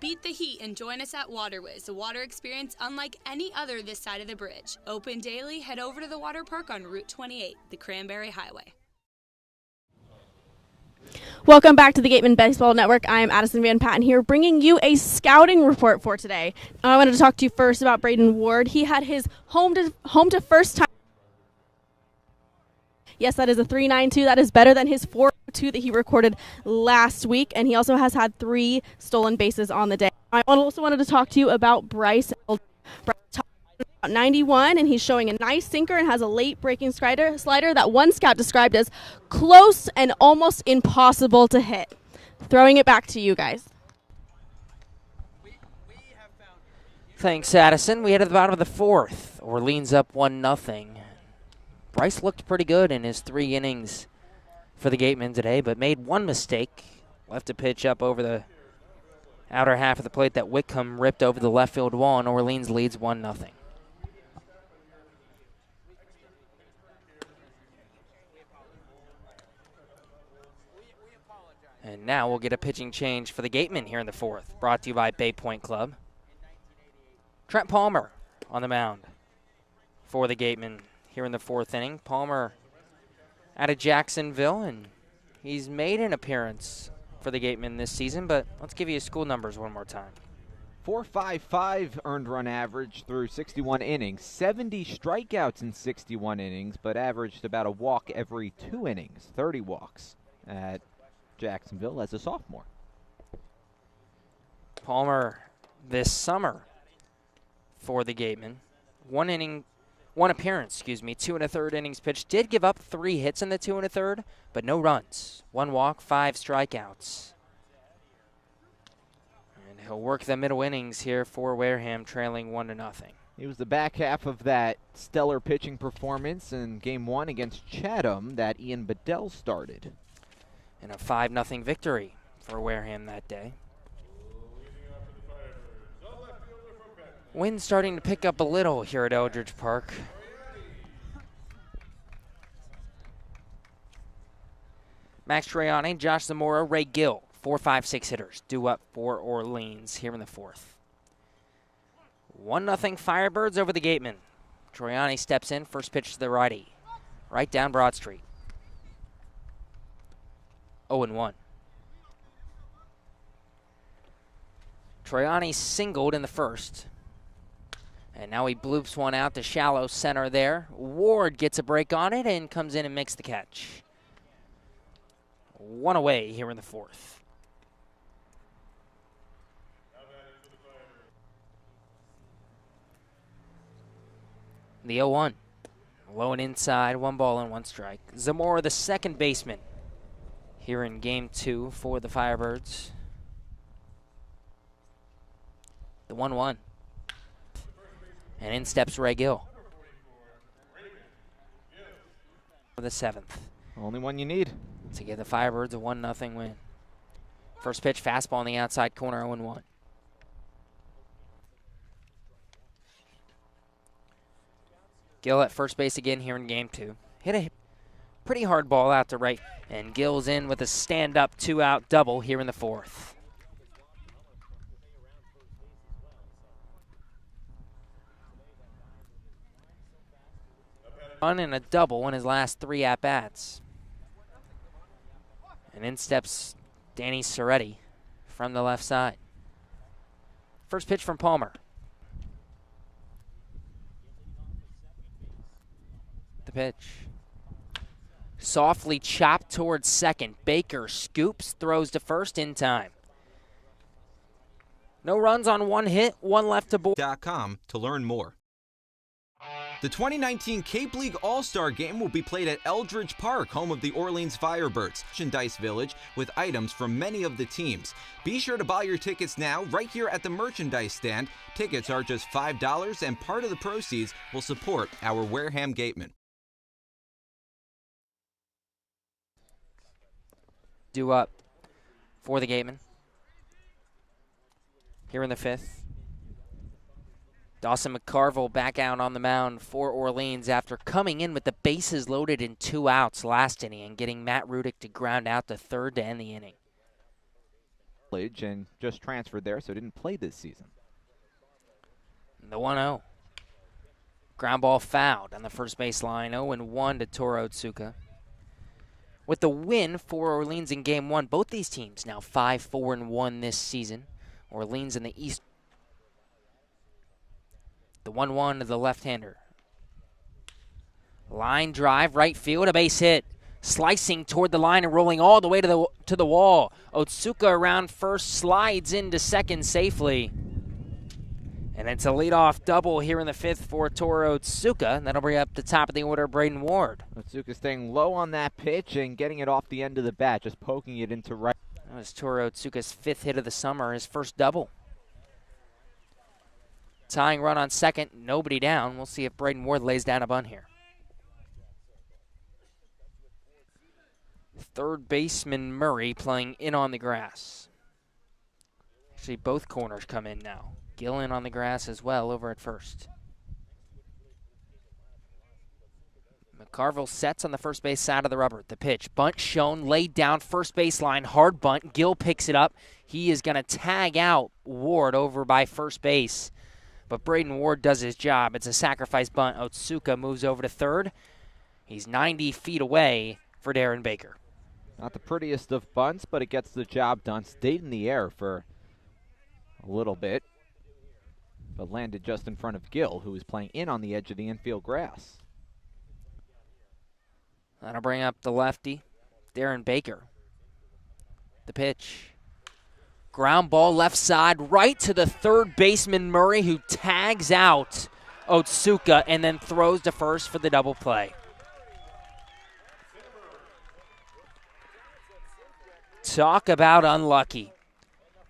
Beat the heat and join us at Waterways, a water experience unlike any other this side of the bridge. Open daily, head over to the water park on Route 28, the Cranberry Highway. Welcome back to the Gatemen Baseball Network. I am Addison Van Patten here, bringing you a scouting report for today. I wanted to talk to you first about Braden Ward. He had his home to first time. Yes, that is a 3.92. That is better than his 4.02 that he recorded last week, and he also has had 3 stolen bases on the day. I also wanted to talk to you about Bryce. Bryce about 91, and he's showing a nice sinker and has a late breaking slider that one scout described as close and almost impossible to hit. Throwing it back to you guys. Thanks, Addison. We head to the bottom of the 4th. Orleans up 1-0. Bryce looked pretty good in his 3 innings for the Gatemen today, but made one mistake. Left a pitch up over the outer half of the plate that Whitcomb ripped over the left field wall, and Orleans leads 1-0. And now we'll get a pitching change for the Gatemen here in the 4th, brought to you by Bay Point Club. Trent Palmer on the mound for the Gatemen here in the 4th inning. Palmer out of Jacksonville, and he's made an appearance for the Gatemen this season, but let's give you his school numbers one more time. .455 earned run average through 61 innings, 70 strikeouts in 61 innings, but averaged about a walk every 2 innings, 30 walks at Jacksonville as a sophomore. Palmer this summer for the Gatemen. One appearance, 2 1/3 innings pitched. Did give up 3 hits in the 2 1/3, but no runs. 1 walk, 5 strikeouts. And he'll work the middle innings here for Wareham, trailing 1-0. It was the back half of that stellar pitching performance in Game 1 against Chatham that Ian Bedell started. And a 5-0 victory for Wareham that day. Wind starting to pick up a little here at Eldredge Park. Max Troiani, Josh Zamora, Ray Gill, 4, 5, 6 hitters due up for Orleans here in the 4th. 1-0 Firebirds over the Gatemen. Troiani steps in, first pitch to the righty, right down Broad Street. 0-1. Troiani singled in the first. And now he bloops one out to shallow center there. Ward gets a break on it and comes in and makes the catch. 1 away here in the 4th. The 0-1. Low and inside, 1 ball and 1 strike. Zamora, the second baseman, here in Game 2 for the Firebirds. The 1-1. And in steps Ray Gill. For the 7th. Only one you need. To give the Firebirds a 1-0 win. First pitch, fastball on the outside corner, 0-1. Gill at first base again here in game 2. Hit a pretty hard ball out to right, and Gill's in with a stand-up 2-out double here in the 4th. Run and a double in his last 3 at-bats. And in steps Danny Soretti from the left side. First pitch from Palmer. The pitch. Softly chopped towards second. Baker scoops, throws to first in time. No runs on 1 hit, 1 left to board. .com to learn more. The 2019 Cape League All-Star Game will be played at Eldredge Park, home of the Orleans Firebirds, Merchandise Village, with items from many of the teams. Be sure to buy your tickets now right here at the merchandise stand. Tickets are just $5, and part of the proceeds will support our Wareham Gatemen. Due up for the Gatemen. Here in the 5th. Dawson McCarville back out on the mound for Orleans after coming in with the bases loaded in 2 outs last inning and getting Matt Rudick to ground out to third to end the inning. And just transferred there, so didn't play this season. The 1-0. Ground ball fouled on the first base line, 0-1 to Toro Otsuka. With the win for Orleans in Game 1, both these teams now 5-4-1 this season. Orleans in the East. The 1-1 to the left-hander. Line drive, right field, a base hit. Slicing toward the line and rolling all the way to the wall. Otsuka around first, slides into second safely. And it's a leadoff double here in the 5th for Toro Otsuka. And that'll bring up the top of the order, Braden Ward. Otsuka staying low on that pitch and getting it off the end of the bat, just poking it into right. That was Toro Otsuka's 5th hit of the summer, his first double. Tying run on second, nobody down. We'll see if Braden Ward lays down a bunt here. Third baseman Murray playing in on the grass. Actually, both corners come in now. Gill in on the grass as well over at first. McCarville sets on the first base side of the rubber. The pitch, bunt shown, laid down first base line, hard bunt. Gill picks it up. He is going to tag out Ward over by first base. But Braden Ward does his job. It's a sacrifice bunt. Otsuka moves over to third. He's 90 feet away for Darren Baker. Not the prettiest of bunts, but it gets the job done. Stayed in the air for a little bit, but landed just in front of Gill, who was playing in on the edge of the infield grass. That'll bring up the lefty, Darren Baker. The pitch. Ground ball left side, right to the third baseman Murray, who tags out Otsuka and then throws to first for the double play. Talk about unlucky.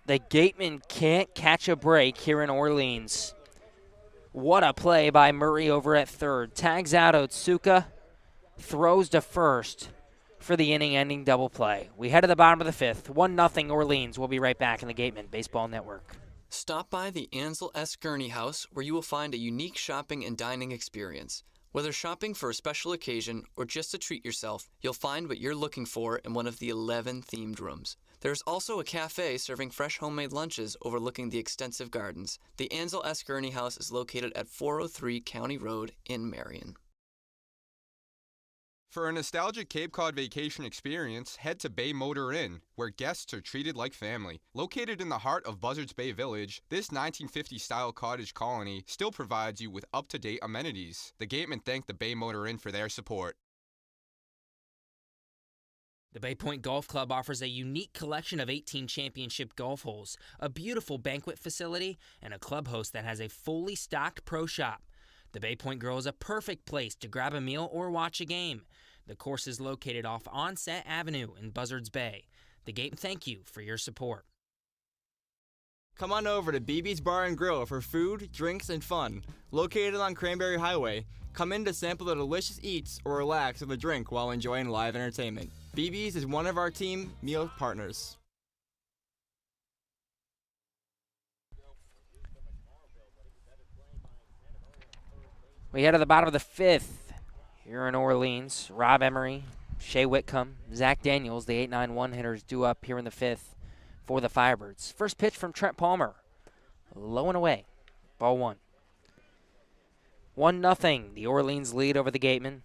The Gatemen can't catch a break here in Orleans. What a play by Murray over at third. Tags out Otsuka, throws to first for the inning-ending double play. We head to the bottom of the 5th. 1-0 Orleans. We'll be right back in the Gatemen Baseball Network. Stop by the Ansel Gurney House, where you will find a unique shopping and dining experience. Whether shopping for a special occasion or just to treat yourself, you'll find what you're looking for in one of the 11 themed rooms. There's also a cafe serving fresh homemade lunches overlooking the extensive gardens. The Ansel Gurney House is located at 403 County Road in Marion. For a nostalgic Cape Cod vacation experience, head to Bay Motor Inn, where guests are treated like family. Located in the heart of Buzzards Bay Village, this 1950-style cottage colony still provides you with up-to-date amenities. The Gatemen thank the Bay Motor Inn for their support. The Bay Point Golf Club offers a unique collection of 18 championship golf holes, a beautiful banquet facility, and a clubhouse that has a fully stocked pro shop. The Bay Point Grill is a perfect place to grab a meal or watch a game. The course is located off Onset Avenue in Buzzards Bay. The Gatemen thank you for your support. Come on over to BB's Bar and Grill for food, drinks, and fun. Located on Cranberry Highway, come in to sample the delicious eats or relax with a drink while enjoying live entertainment. BB's is one of our team meal partners. We head to the bottom of the fifth here in Orleans. Rob Emery, Shea Whitcomb, Zach Daniels, the 8-9-1 hitters due up here in the fifth for the Firebirds. First pitch from Trent Palmer. Low and away. Ball one. 1-0, the Orleans lead over the Gatemen.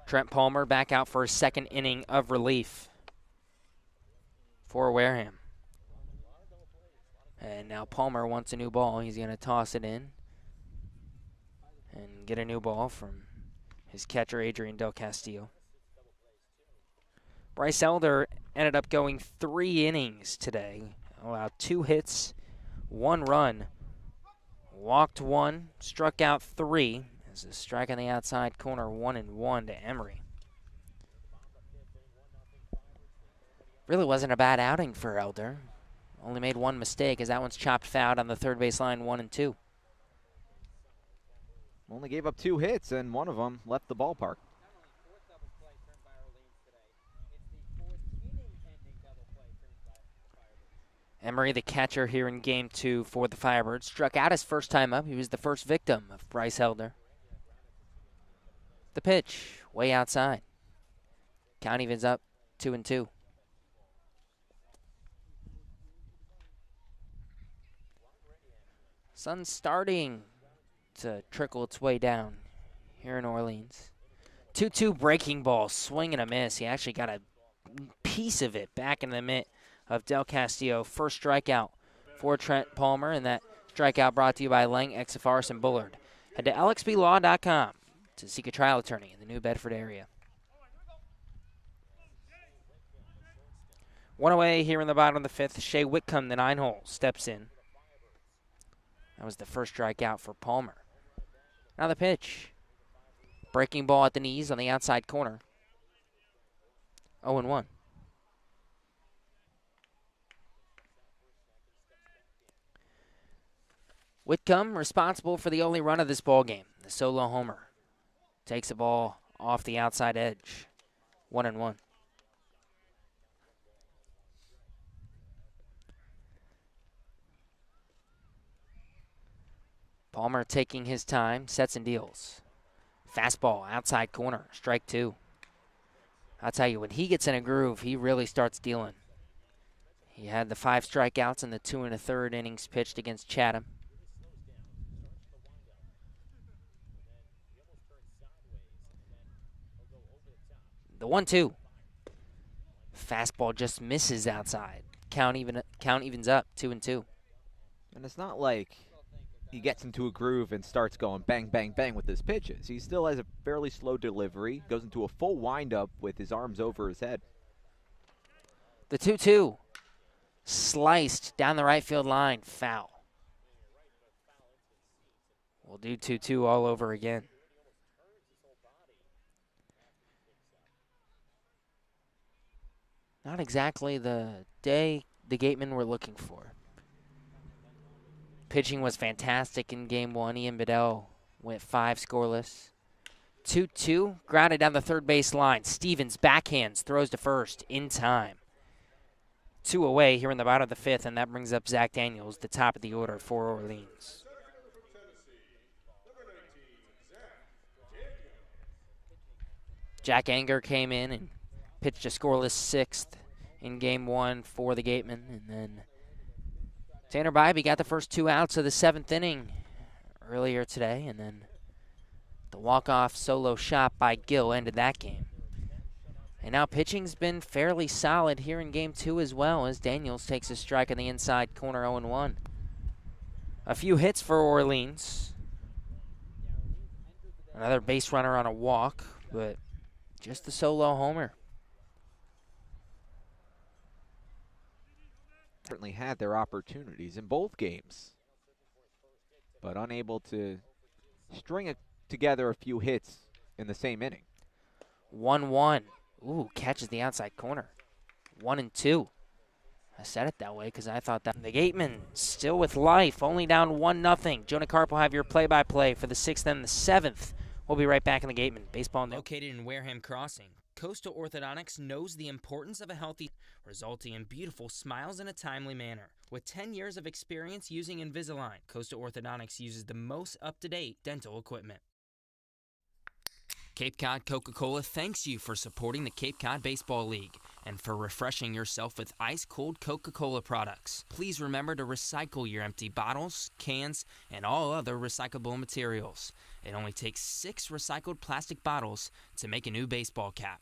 Trent Palmer back out for his second inning of relief for Wareham. And now Palmer wants a new ball. He's going to toss it in and get a new ball from his catcher, Adrian Del Castillo. Bryce Elder ended up going 3 innings today. Allowed 2 hits, 1 run, walked 1, struck out 3. There's a strike on the outside corner, 1-1 to Emery. Really wasn't a bad outing for Elder. Only made 1 mistake as that one's chopped foul on the third base line, 1-2. Only gave up 2 hits, and one of them left the ballpark. Emery, the catcher here in Game 2 for the Firebirds, struck out his first time up. He was the first victim of Bryce Elder. The pitch, way outside. Count evens up, 2-2. Sun's starting to trickle its way down here in Orleans. 2-2 breaking ball, swing and a miss. He actually got a piece of it back in the mitt of Del Castillo. First strikeout for Trent Palmer, and that strikeout brought to you by Lang, Exafaris, and Bullard. Head to lxblaw.com to seek a trial attorney in the New Bedford area. One away here in the bottom of the fifth. Shea Whitcomb, the 9-hole, steps in. That was the first strikeout for Palmer. Now the pitch. Breaking ball at the knees on the outside corner. 0-1. Whitcomb responsible for the only run of this ball game. The solo homer. Takes the ball off the outside edge. 1-1. Palmer taking his time, sets and deals. Fastball, outside corner, strike 2. I'll tell you, when he gets in a groove, he really starts dealing. He had the 5 strikeouts in the 2 1/3 innings pitched against Chatham. The 1-2. Fastball just misses outside. Count evens up, 2-2. And it's not like he gets into a groove and starts going bang, bang, bang with his pitches. He still has a fairly slow delivery, goes into a full windup with his arms over his head. The 2-2. Sliced down the right field line, foul. We'll do 2-2 all over again. Not exactly the day the Gatemen were looking for. Pitching was fantastic in Game 1. Ian Bedell went 5 scoreless. 2-2, grounded down the third base line. Stevens backhands, throws to first in time. 2 away here in the bottom of the fifth, and that brings up Zach Daniels, the top of the order for Orleans. Jack Anger came in and pitched a scoreless 6th in Game 1 for the Gatemen, and then Tanner Bybee got the first 2 outs of the 7th inning earlier today, and then the walk-off solo shot by Gill ended that game. And now pitching's been fairly solid here in Game 2 as well, as Daniels takes a strike on the inside corner, 0-1. A few hits for Orleans. Another base runner on a walk, but just the solo homer. Certainly had their opportunities in both games, but unable to string together a few hits in the same inning. 1-1. Ooh, catches the outside corner. 1-2. I said it that way because I thought that. The Gatemen still with life, only down 1-0. Jonah Karp will have your play-by-play for the 6th and the 7th. We'll be right back in the Gatemen Baseball Network. Located in Wareham Crossing, Coastal Orthodontics knows the importance of a healthy, resulting in beautiful smiles in a timely manner. With 10 years of experience using Invisalign, Coastal Orthodontics uses the most up-to-date dental equipment. Cape Cod Coca-Cola thanks you for supporting the Cape Cod Baseball League and for refreshing yourself with ice-cold Coca-Cola products. Please remember to recycle your empty bottles, cans, and all other recyclable materials. It only takes 6 recycled plastic bottles to make a new baseball cap.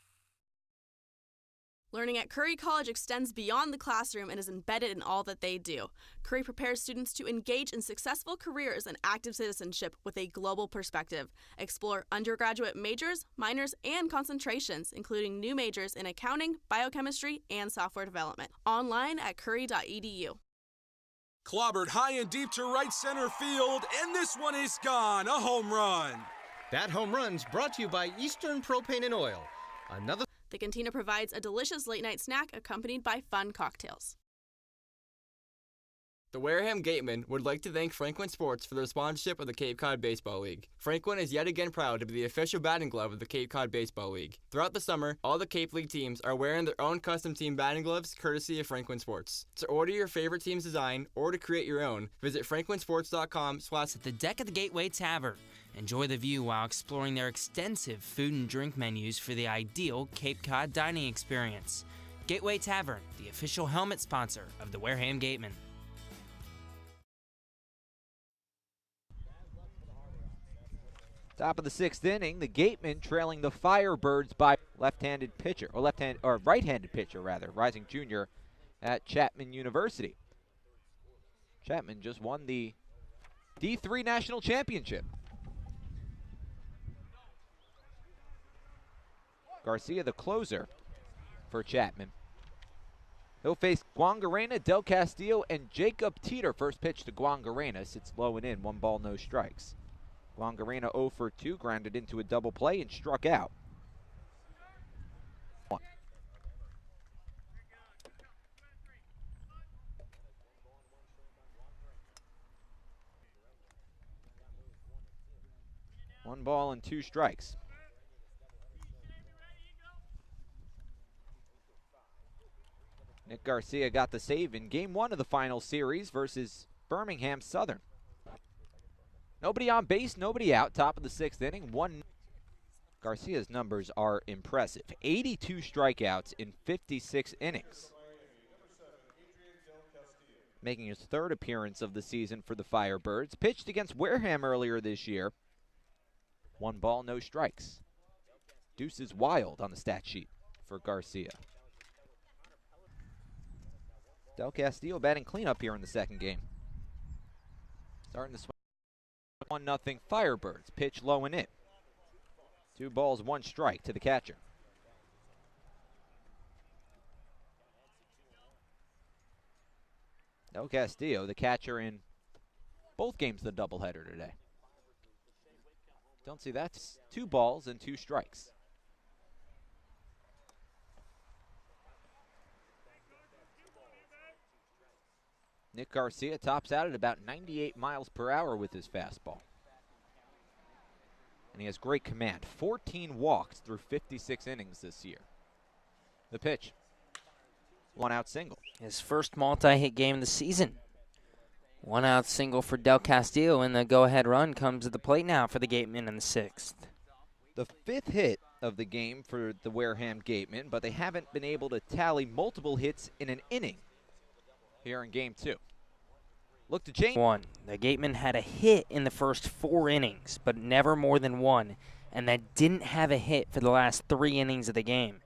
Learning at Curry College extends beyond the classroom and is embedded in all that they do. Curry prepares students to engage in successful careers and active citizenship with a global perspective. Explore undergraduate majors, minors, and concentrations, including new majors in accounting, biochemistry, and software development. Online at curry.edu. Clobbered high and deep to right center field, and this one is gone. A home run. That home run's brought to you by Eastern Propane and Oil. Another. The cantina provides a delicious late-night snack accompanied by fun cocktails. The Wareham Gatemen would like to thank Franklin Sports for their sponsorship of the Cape Cod Baseball League. Franklin is yet again proud to be the official batting glove of the Cape Cod Baseball League. Throughout the summer, all the Cape League teams are wearing their own custom team batting gloves courtesy of Franklin Sports. To order your favorite team's design or to create your own, visit franklinsports.com/ At the deck of the Gateway Tavern. Enjoy the view while exploring their extensive food and drink menus for the ideal Cape Cod dining experience. Gateway Tavern, the official helmet sponsor of the Wareham Gatemen. Top of the 6th inning, the Gatemen trailing the Firebirds by right-handed pitcher, rising junior at Chapman University. Chapman just won the D3 National Championship. Garcia, the closer for Chapman. He'll face Guangarena, Del Castillo, and Jacob Teeter. First pitch to Guangarena sits low and in, 1 ball, no strikes. Guangarena 0 for 2, grounded into a double play and struck out. One ball and 2 strikes. Nick Garcia got the save in Game 1 of the final series versus Birmingham Southern. Nobody on base, nobody out. Top of the 6th inning. Garcia's numbers are impressive. 82 strikeouts in 56 innings. Making his 3rd appearance of the season for the Firebirds. Pitched against Wareham earlier this year. 1 ball, no strikes. Deuces wild on the stat sheet for Garcia. Del Castillo batting cleanup here in the 2nd game. Starting to swing. 1-0 Firebirds. Pitch low and in. 2 balls, 1 strike to the catcher. Del Castillo, the catcher in both games of the doubleheader today. Don't see that. 2 balls and 2 strikes. Nick Garcia tops out at about 98 miles per hour with his fastball. And he has great command. 14 walks through 56 innings this year. The pitch. 1-out single. His first multi-hit game of the season. 1-out single for Del Castillo, and the go-ahead run comes to the plate now for the Gatemen in the 6th. The 5th hit of the game for the Wareham Gatemen, but they haven't been able to tally multiple hits in an inning here in Game 2. Look to change. 1. The Gatemen had a hit in the first 4 innings, but never more than 1, and that didn't have a hit for the last 3 innings of the game.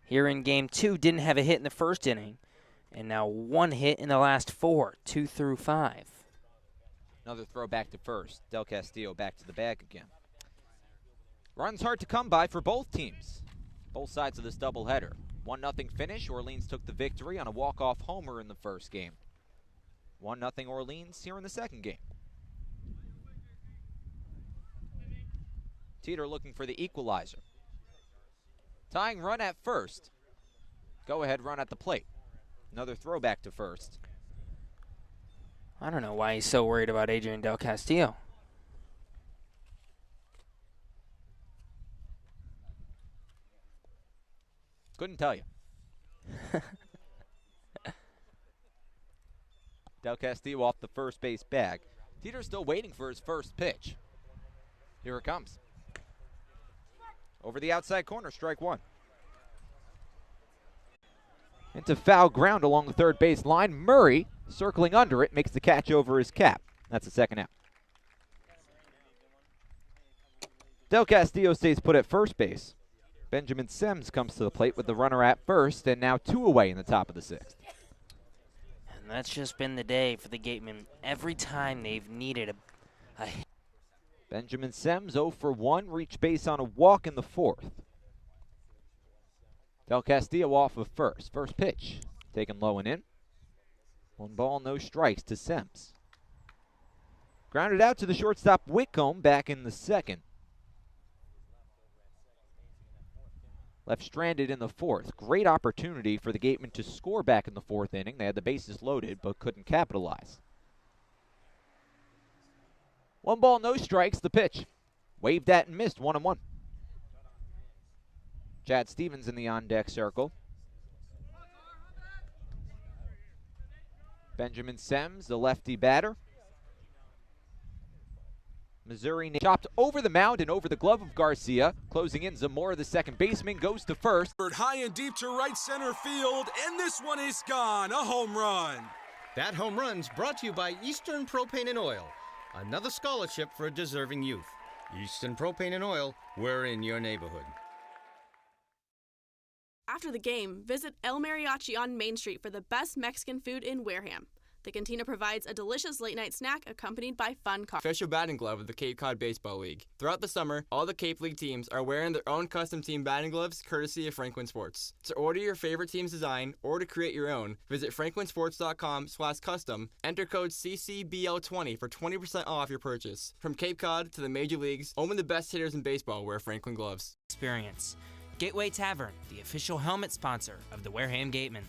Here in Game 2, didn't have a hit in the first inning, and now 1 hit in the last 4, 2 through 5. Another throw back to first. Del Castillo back to the bag again. Runs hard to come by for both teams. Both sides of this doubleheader. 1-0 finish. Orleans took the victory on a walk-off homer in the first game. 1-0 Orleans here in the 2nd game. Teeter looking for the Another throwback to first. I don't know why he's so worried about Adrian Del Castillo. Couldn't tell you. Del Castillo off the first base bag. Teeter's still waiting for his first pitch. Here it comes. Over the outside corner, strike one. Into foul ground along the third base line. Murray, circling under it, makes the catch over his cap. That's the second out. Del Castillo stays put at first base. Benjamin Sims comes to the plate with the runner at first, and now 2 away in the top of the 6th. And that's just been the day for the Gatemen. Every time they've needed a Benjamin Sims 0 for 1, reached base on a walk in the 4th. Del Castillo off of first. First pitch taken low and in. 1 ball, no strikes to Sims. Grounded out to the shortstop Whitcomb back in the 2nd. Left stranded in the 4th. Great opportunity for the Gatemen to score back in the 4th inning. They had the bases loaded but couldn't capitalize. 1 ball, no strikes, the pitch. Waved at and missed, 1-1. Chad Stevens in the on-deck circle. Benjamin Sims, the lefty batter. Missouri chopped over the mound and over the glove of Garcia. Closing in, Zamora, the second baseman, goes to first. High and deep to right center field, and this one is gone. A home run. That home run's brought to you by Eastern Propane and Oil. Another scholarship for a deserving youth. Eastern Propane and Oil, we're in your neighborhood. After the game, visit El Mariachi on Main Street for the best Mexican food in Wareham. The cantina provides a delicious late-night snack accompanied by fun cards. Official batting glove of the Cape Cod Baseball League. Throughout the summer, all the Cape League teams are wearing their own custom team batting gloves courtesy of Franklin Sports. To order your favorite team's design or to create your own, visit franklinsports.com/custom, enter code CCBL20 for 20% off your purchase. From Cape Cod to the major leagues, only the best hitters in baseball wear Franklin gloves. Experience. Gateway Tavern, the official helmet sponsor of the Wareham Gatemen.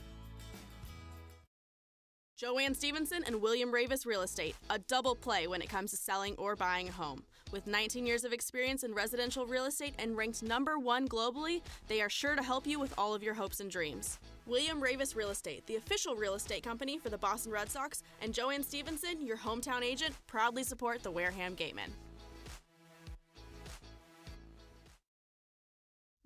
Joanne Stevenson and William Ravis Real Estate, a double play when it comes to selling or buying a home. With 19 years of experience in residential real estate and ranked #1 globally, they are sure to help you with all of your hopes and dreams. William Ravis Real Estate, the official real estate company for the Boston Red Sox, and Joanne Stevenson, your hometown agent, proudly support the Wareham Gatemen.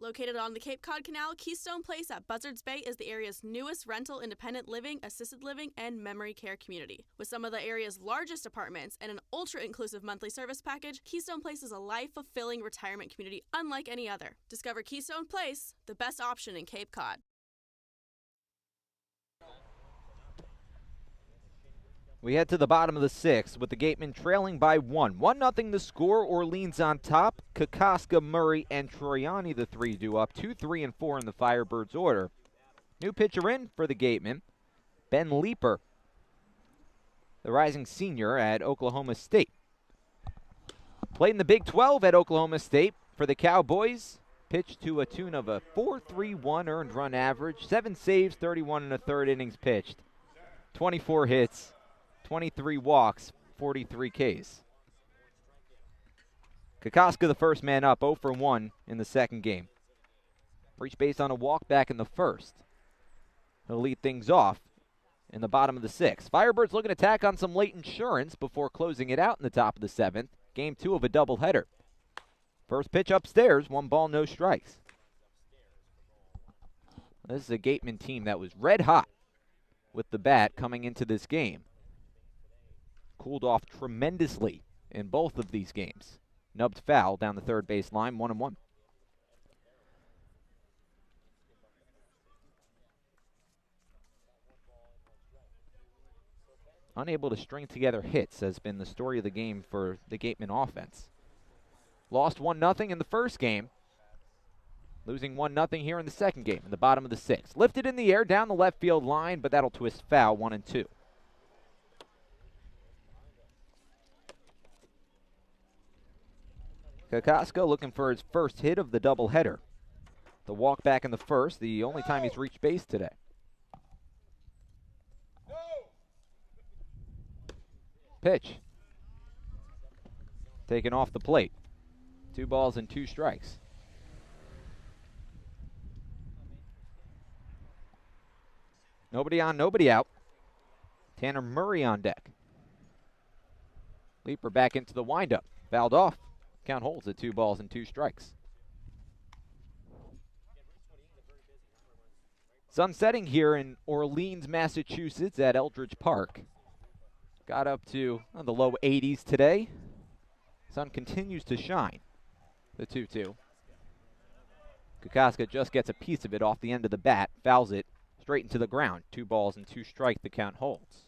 Located on the Cape Cod Canal, Keystone Place at Buzzards Bay is the area's newest rental independent living, assisted living, and memory care community. With some of the area's largest apartments and an ultra-inclusive monthly service package, Keystone Place is a life-fulfilling retirement community unlike any other. Discover Keystone Place, the best option in Cape Cod. We head to the bottom of the 6th with the Gatemen trailing by 1. 1-0 the score. Orleans on top. Kokoska, Murray, and Troiani, the 3 due up. 2, 3, and 4 in the Firebirds order. New pitcher in for the Gatemen, Ben Leeper, the rising senior at Oklahoma State. Played in the Big 12 at Oklahoma State for the Cowboys. Pitched to a tune of a 4.31 earned run average. 7 saves, 31 1/3 innings pitched. 24 hits. 23 walks, 43 Ks. Kokoska, the first man up, 0 for 1 in the second game. Reached base on a walk back in the first. He'll lead things off in the bottom of the 6th. Firebirds looking to tack on some late insurance before closing it out in the top of the 7th. Game 2 of a doubleheader. First pitch upstairs, 1 ball, no strikes. This is a Gatemen team that was red hot with the bat coming into this game. Cooled off tremendously in both of these games. Nubbed foul down the third base line, 1-1. Unable to string together hits has been the story of the game for the Gatemen offense. Lost 1-0 in the first game. Losing 1-0 here in the second game in the bottom of the 6th. Lifted in the air down the left field line, but that'll twist foul, 1-2. Kokoska looking for his first hit of the doubleheader. The walk back in the first, the only time he's reached base today. Pitch. Taken off the plate. 2 balls and 2 strikes. Nobody on, nobody out. Tanner Murray on deck. Leaper back into the windup. Fouled off. Count holds at 2 balls and 2 strikes. Sun setting here in Orleans, Massachusetts at Eldredge Park. Got up to the low 80s today. Sun continues to shine. The 2-2. Kokoska just gets a piece of it off the end of the bat. Fouls it straight into the ground. 2 balls and 2 strikes. The count holds.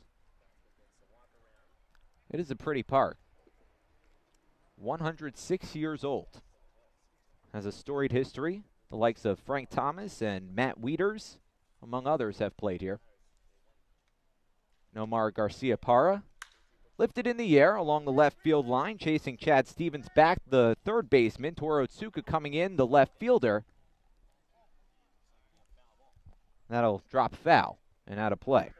It is a pretty park. 106 years old. Has a storied history. The likes of Frank Thomas and Matt Wieters, among others, have played here. Nomar Garcia-Parra lifted in the air along the left field line, chasing Chad Stevens back, the third baseman. Toro Otsuka coming in, the left fielder. That'll drop foul and out of play.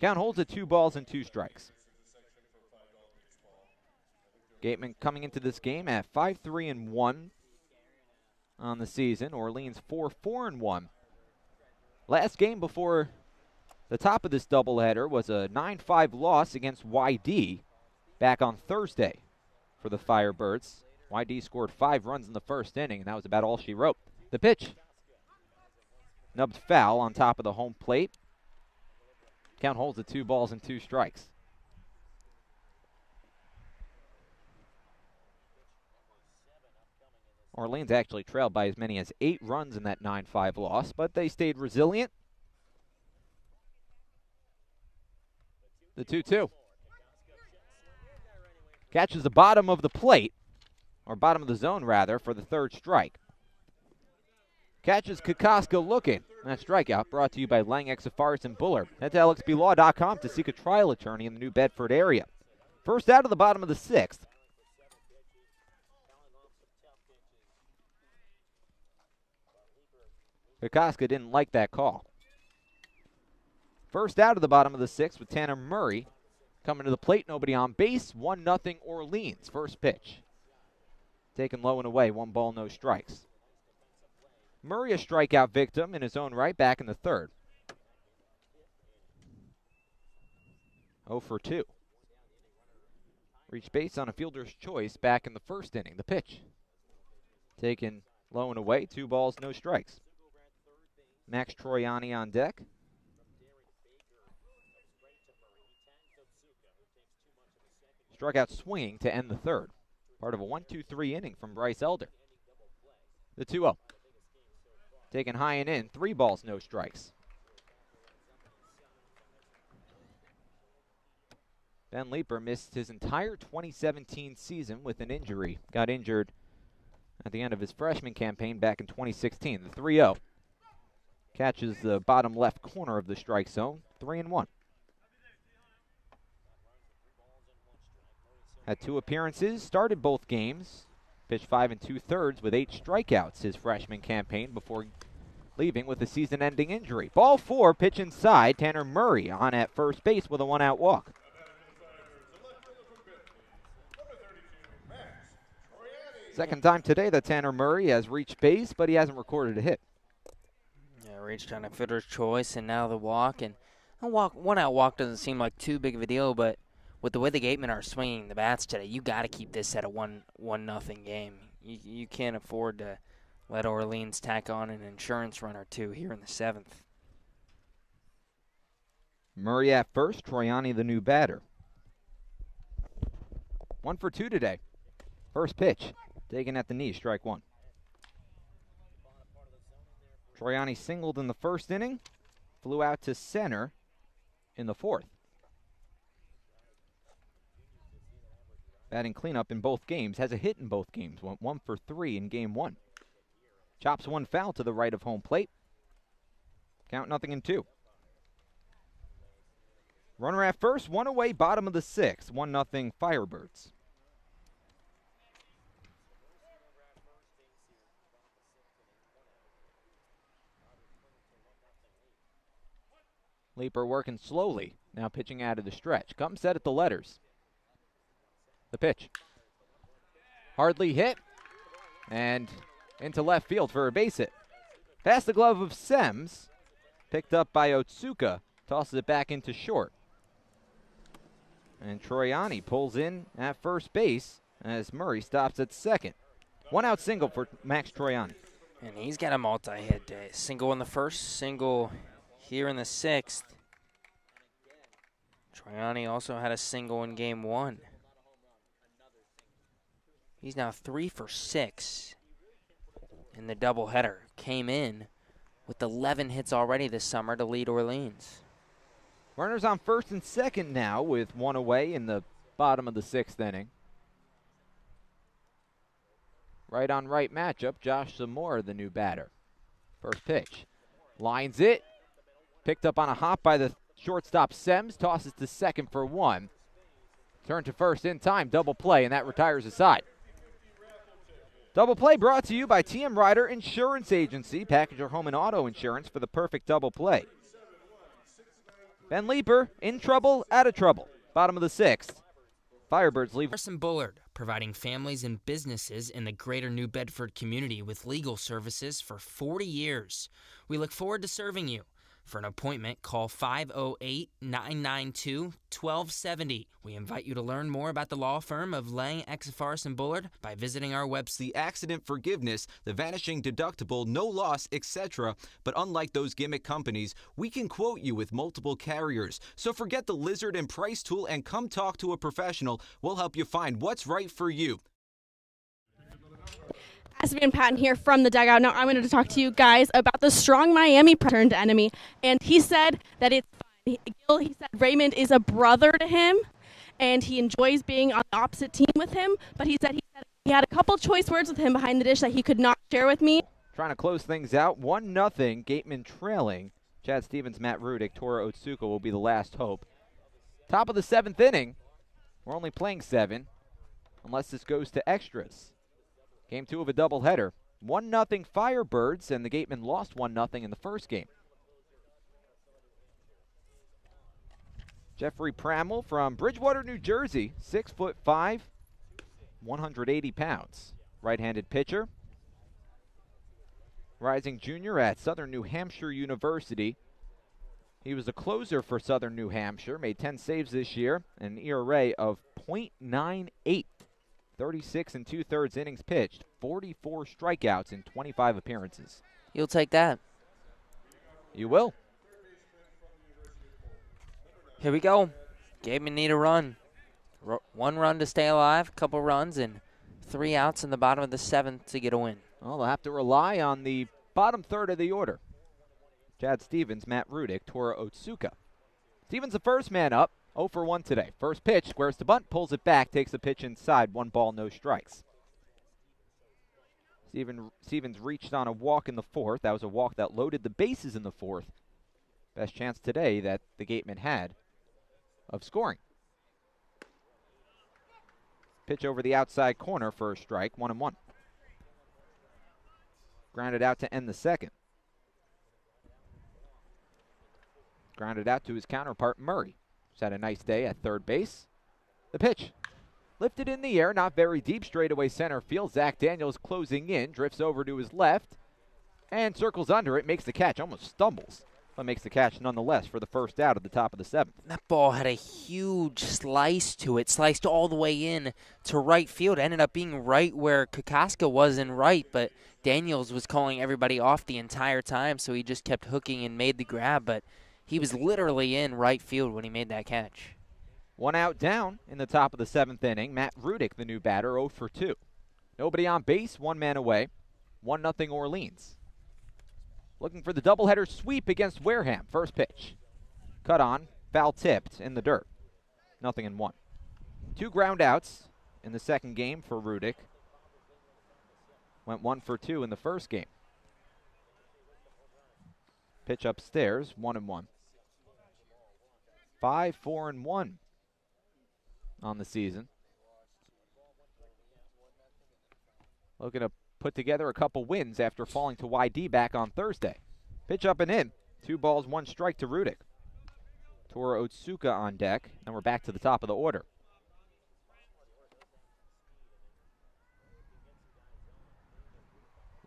Count holds at 2 balls and 2 strikes. Gatemen coming into this game at 5-3-1 on the season. Orleans 4-4-1. Last game before the top of this doubleheader was a 9-5 loss against YD back on Thursday for the Firebirds. YD scored 5 runs in the first inning, and that was about all she wrote. The pitch. Nubbed foul on top of the home plate. Count holds at 2 balls and 2 strikes. Orleans actually trailed by as many as 8 runs in that 9-5 loss, but they stayed resilient. The 2-2. Catches the bottom of the plate, or bottom of the zone rather, for the 3rd strike. Catches Kokoska looking. That strikeout brought to you by Lang, Safaris, and Buller. Head to lxblaw.com to seek a trial attorney in the New Bedford area. First out of the bottom of the 6th. Kokoska didn't like that call. First out of the bottom of the 6th with Tanner Murray coming to the plate. Nobody on base. 1-0 Orleans. First pitch. Taken low and away. 1 ball, no strikes. Murray a strikeout victim in his own right back in the 3rd. 0 for 2. Reached base on a fielder's choice back in the 1st inning. The pitch. Taken low and away. 2 balls, no strikes. Max Troiani on deck. Struck out swinging to end the 3rd. Part of a 1-2-3 inning from Bryce Elder. The 2-0. Taken high and in. 3 balls, no strikes. Ben Leeper missed his entire 2017 season with an injury. Got injured at the end of his freshman campaign back in 2016. The 3-0. Catches the bottom left corner of the strike zone. 3-1. Had 2 appearances, started both games. Pitched 5 2/3 with 8 strikeouts his freshman campaign before leaving with a season-ending injury. Ball 4, pitch inside. Tanner Murray on at first base with a 1-out walk. Second time today that Tanner Murray has reached base, but he hasn't recorded a hit. Yeah, reached on a fielder's choice, and now the walk. And a 1-out walk doesn't seem like too big of a deal, but with the way the Gatemen are swinging the bats today, you got to keep this at a 1-0 game. You can't afford to let Orleans tack on an insurance run or 2 here in the 7th. Murray at first, Troiani the new batter. 1 for 2 today. First pitch, taken at the knee, strike 1. Troiani singled in the 1st inning, flew out to center in the 4th. Batting cleanup in both games, has a hit in both games, went 1 for 3 in game 1. Chops 1 foul to the right of home plate. Count 0-2. Runner at first, 1 away, bottom of the 6th, 1-0 Firebirds. Leaper working slowly, now pitching out of the stretch. Comes set at the letters. The pitch. Hardly hit. And into left field for a base hit. Past the glove of Sems. Picked up by Otsuka. Tosses it back into short. And Troiani pulls in at first base as Murray stops at second. One out single for Max Troiani. And he's got a multi-hit day. Single in the first, single here in the sixth. Troiani also had a single in game one. He's now 3 for 6 in the doubleheader. Came in with 11 hits already this summer to lead Orleans. Runners on first and second now with one away in the bottom of the sixth inning. Right on right matchup, Josh Zamora, the new batter. First pitch. Lines it. Picked up on a hop by the shortstop Sems. Tosses to second for one. Turn to first in time. Double play, and that retires the side. Double play brought to you by TM Ryder Insurance Agency. Package your home and auto insurance for the perfect double play. Ben Leeper in trouble, out of trouble. Bottom of the sixth. Firebirds leave. Carson Bullard, providing families and businesses in the greater New Bedford community with legal services for 40 years. We look forward to serving you. For an appointment, call 508-992-1270. We invite you to learn more about the law firm of Lang, Exafaris, and Bullard by visiting our website. The accident forgiveness, the vanishing deductible, no loss, etc. But unlike those gimmick companies, we can quote you with multiple carriers. So forget the lizard and price tool and come talk to a professional. We'll help you find what's right for you. Addison van Patten here from the dugout. Now I wanted to talk to you guys about the strong Miami turned enemy, and he said that it's fun. He said Raymond is a brother to him, and he enjoys being on the opposite team with him, but he said he had a couple choice words with him behind the dish that he could not share with me. Trying to close things out, 1-0, Gatemen trailing. Chad Stevens, Matt Rudick, Tora Otsuka will be the last hope. Top of the seventh inning. We're only playing 7, unless this goes to extras. Game 2 of a doubleheader. 1-0 Firebirds, and the Gatemen lost 1-0 in the first game. Jeffrey Pramel from Bridgewater, New Jersey, 6'5", 180 pounds. Right-handed pitcher. Rising junior at Southern New Hampshire University. He was a closer for Southern New Hampshire, made 10 saves this year, and an ERA of .98. 36 2/3 innings pitched, 44 strikeouts in 25 appearances. You'll take that. You will. Here we go. Gatemen need a run. 1 run to stay alive, a couple runs, and 3 outs in the bottom of the 7th to get a win. Well, they'll have to rely on the bottom third of the order. Chad Stevens, Matt Rudick, Tora Otsuka. Stevens the first man up. 0 for 1 today. First pitch, squares to bunt, pulls it back, takes the pitch inside. 1 ball, no strikes. Stevens reached on a walk in the 4th. That was a walk that loaded the bases in the 4th. Best chance today that the Gatemen had of scoring. Pitch over the outside corner for a strike, 1-1. Grounded out to end the second. Grounded out to his counterpart, Murray. Had a nice day at third base. The pitch. Lifted in the air, not very deep, straightaway center field. Zach Daniels closing in, drifts over to his left, and circles under it, makes the catch, almost stumbles, but makes the catch nonetheless for the first out at the top of the 7th. That ball had a huge slice to it, sliced all the way in to right field. Ended up being right where Kokoska was in right, but Daniels was calling everybody off the entire time, so he just kept hooking and made the grab, but he was literally in right field when he made that catch. 1 out down in the top of the 7th inning. Matt Rudick, the new batter, 0 for 2. Nobody on base, 1 man away. 1-0 Orleans. Looking for the doubleheader sweep against Wareham. First pitch. Cut on, foul tipped in the dirt. 0-1. 2 ground outs in the second game for Rudick. Went 1 for 2 in the first game. Pitch upstairs, 1-1. 5-4-1 on the season. Looking to put together a couple wins after falling to YD back on Thursday. Pitch up and in. 2 balls, 1 strike to Rudick. Tora Otsuka on deck, and we're back to the top of the order.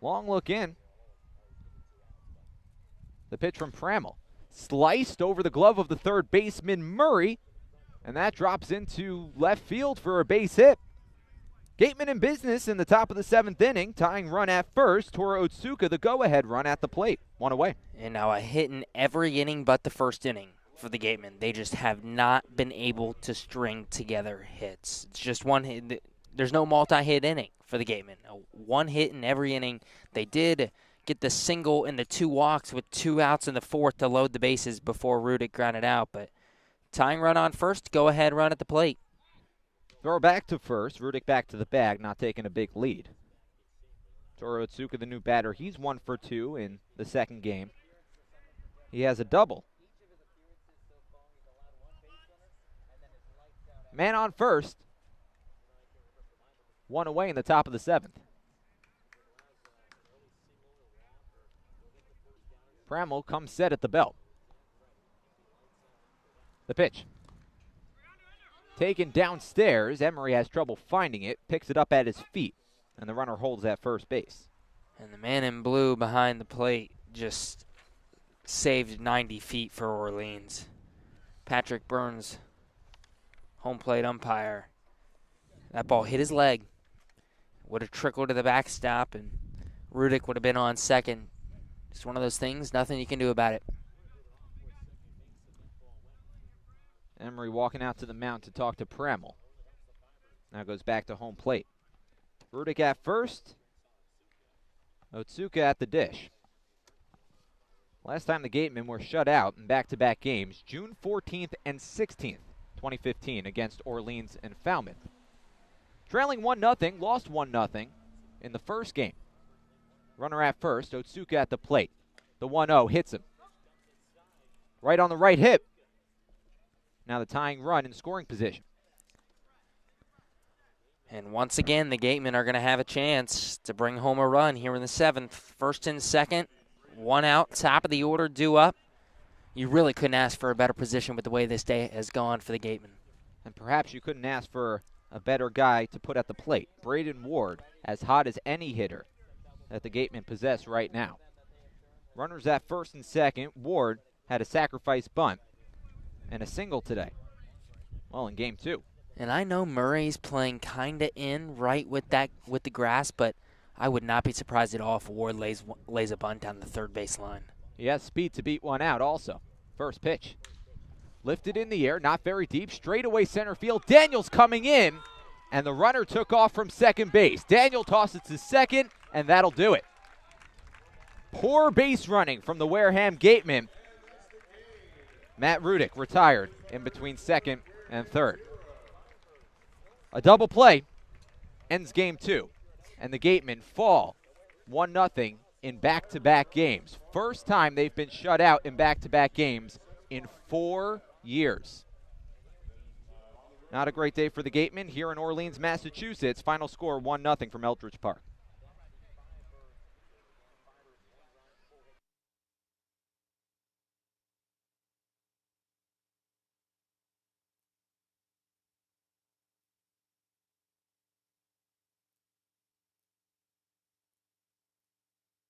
Long look in. The pitch from Pramel. Sliced over the glove of the third baseman, Murray. And that drops into left field for a base hit. Gatemen in business in the top of the 7th inning. Tying run at first. Toru Otsuka, the go-ahead run at the plate. 1 away. And now a hit in every inning but the first inning for the Gatemen. They just have not been able to string together hits. It's just one hit. There's no multi-hit inning for the Gatemen. One hit in every inning. They did get the single and the 2 walks with 2 outs in the 4th to load the bases before Rudick grounded out. But tying run on first, go-ahead run at the plate. Throw back to first. Rudick back to the bag, not taking a big lead. Toru Otsuka, the new batter, he's 1 for 2 in the second game. He has a double. Man on first. 1 away in the top of the 7th. Pramel comes set at the belt. The pitch. Taken downstairs. Emery has trouble finding it. Picks it up at his feet. And the runner holds at first base. And the man in blue behind the plate just saved 90 feet for Orleans. Patrick Burns, home plate umpire. That ball hit his leg. Would have trickled to the backstop, and Rudick would have been on second. Just one of those things, nothing you can do about it. Emery walking out to the mound to talk to Pramel. Now goes back to home plate. Rudick at first. Otsuka at the dish. Last time the Gatemen were shut out in back-to-back games, June 14th and 16th, 2015, against Orleans and Falmouth. Trailing 1-0, lost 1-0 in the first game. Runner at first, Otsuka at the plate. The 1-0 hits him. Right on the right hip. Now the tying run in scoring position. And once again, the Gatemen are going to have a chance to bring home a run here in the 7th. First and second, 1 out, top of the order, due up. You really couldn't ask for a better position with the way this day has gone for the Gatemen. And perhaps you couldn't ask for a better guy to put at the plate. Braden Ward, as hot as any hitter that the Gatemen possess right now. Runners at first and second. Ward had a sacrifice bunt and a single today. Well, in game 2. And I know Murray's playing kind of in right with the grass, but I would not be surprised at all if Ward lays a bunt down the third base line. He has speed to beat one out also. First pitch. Lifted in the air, not very deep. Straightaway center field. Daniels coming in, and the runner took off from second base. Daniel tosses to second, and that'll do it. Poor base running from the Wareham Gatemen. Matt Rudick retired in between second and third. A double play ends game 2, and the Gatemen fall 1-0 in back-to-back games. First time they've been shut out in back-to-back games in 4 years. Not a great day for the Gatemen here in Orleans, Massachusetts. Final score 1-0 from Eldredge Park.